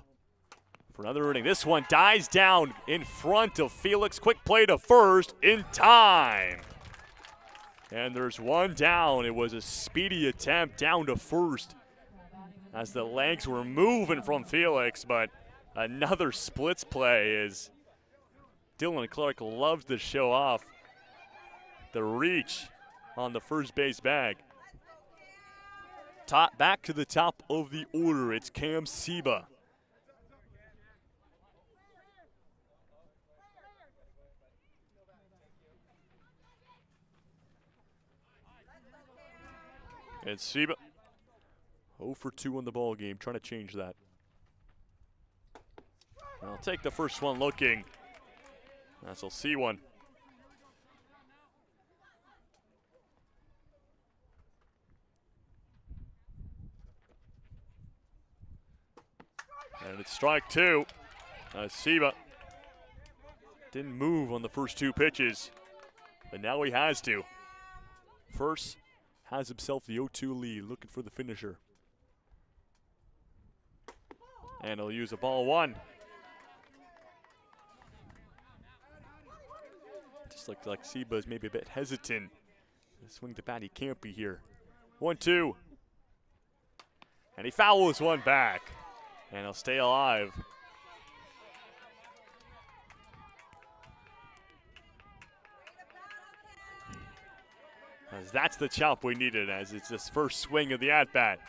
for another inning. This one dies down in front of Felix. Quick play to first in time. And there's one down. It was a speedy attempt down to first as the legs were moving from Felix, but another splits play as Dylan Clark loves to show off the reach on the first base bag. Back to the top of the order, it's Cam Seba. And Seba, 0 for 2 in the ball game, trying to change that. I'll take the first one looking. That's a C1. And it's strike 2. Seba didn't move on the first 2 pitches, but now he has to. First has himself the 0-2 lead, looking for the finisher. And he'll use a ball 1. Just like Seba is maybe a bit hesitant to swing the bat. He can't be here. 1-2. And he fouls one back. And he'll stay alive. As that's the chop we needed, as it's his first swing of the at-bat.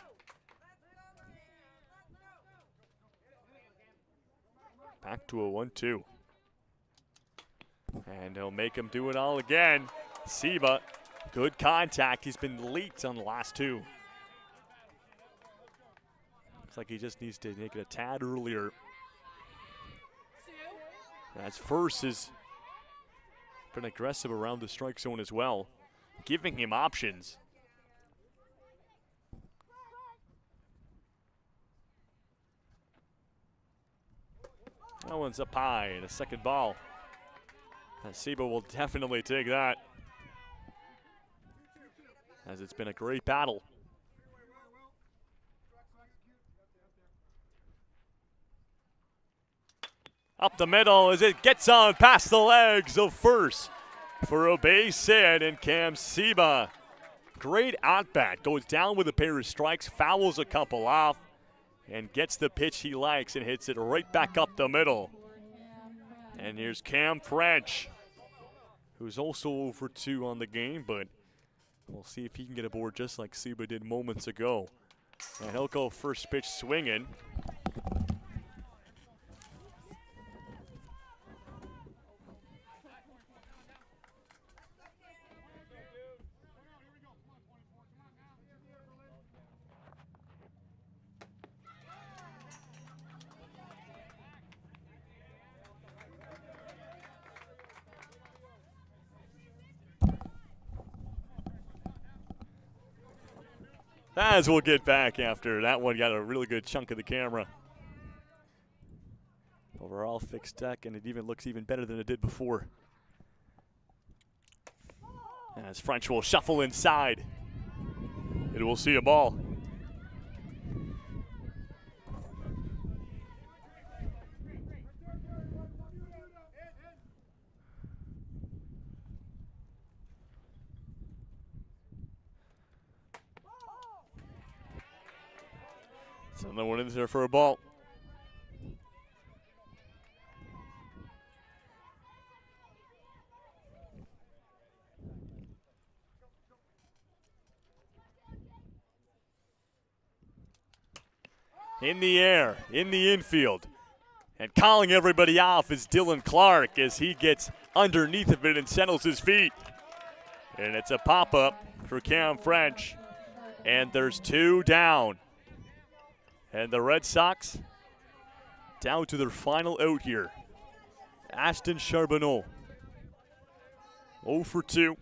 Back to a 1-2. And he'll make him do it all again. Seba, good contact. He's been late on the last 2. Looks like he just needs to make it a tad earlier. As First has been aggressive around the strike zone as well, giving him options. That one's up high and a second ball. Seba will definitely take that, as it's been a great battle. Up the middle as it gets on past the legs of First for a base hit, and Cam Seba Great at-bat. Goes down with a pair of strikes, fouls a couple off, and gets the pitch he likes and hits it right back up the middle. And here's Cam French, who's also over 2 on the game, but we'll see if he can get aboard just like Seba did moments ago. And he'll go first pitch swinging. As we'll get back after that one got a really good chunk of the camera. Overall fixed deck, and it even looks even better than it did before. As French will shuffle inside. It will see a ball. So no one in there for a ball. In the air, in the infield. And calling everybody off is Dylan Clark as he gets underneath of it and settles his feet. And it's a pop-up for Cam French. And there's 2 down. And the Red Sox down to their final out here. Ashton Charbonneau, 0 for 2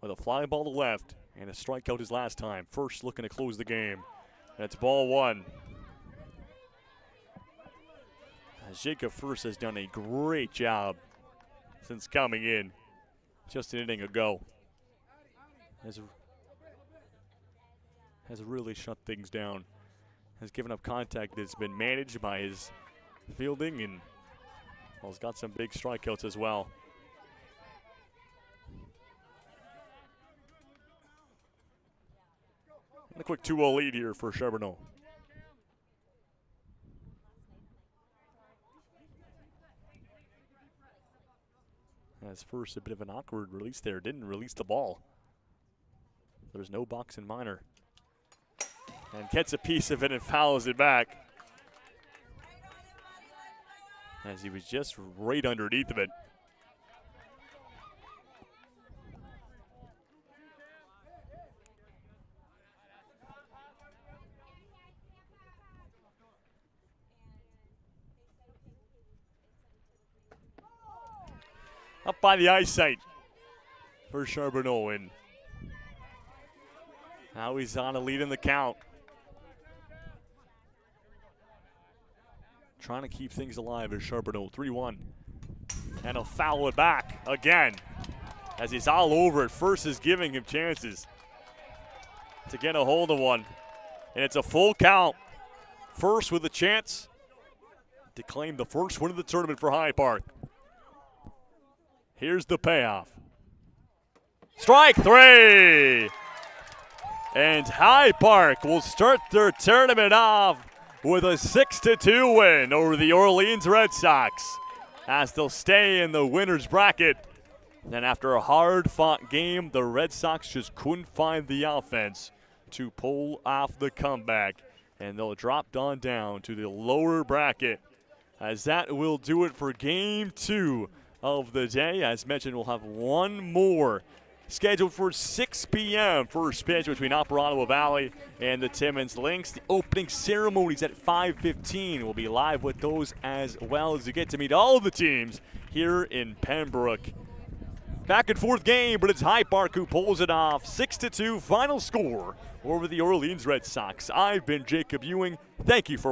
with a fly ball to left and a strikeout his last time. First looking to close the game. And it's ball 1. As Jacob First has done a great job since coming in just an inning ago. Has really shut things down. Has given up contact that's been managed by his fielding, and well, he's got some big strikeouts as well. And a quick 2-0 lead here for Charbonneau. As First, a bit of an awkward release there. Didn't release the ball. There's no box in minor. And gets a piece of it and fouls it back. As he was just right underneath of it. Up by the eyesight for Charbonneau, and now he's on a lead in the count. Trying to keep things alive as Charbonneau, 3-1. And he'll foul it back again as he's all over it. First is giving him chances to get a hold of one. And it's a full count. First with a chance to claim the first win of the tournament for High Park. Here's the payoff. Strike 3. And High Park will start their tournament off with a 6-2 win over the Orleans Red Sox as they'll stay in the winner's bracket. Then after a hard-fought game, the Red Sox just couldn't find the offense to pull off the comeback, and they'll drop on down to the lower bracket. As that will do it for Game 2 of the day. As mentioned, we'll have one more scheduled for 6 p.m. First pitch between Upper Ottawa Valley and the Timmins Lynx. The opening ceremonies at 5:15. We'll be live with those as well as you get to meet all of the teams here in Pembroke. Back and forth game, but it's High Park who pulls it off. 6-2 final score over the Orleans Red Sox. I've been Jacob Ewing. Thank you for watching.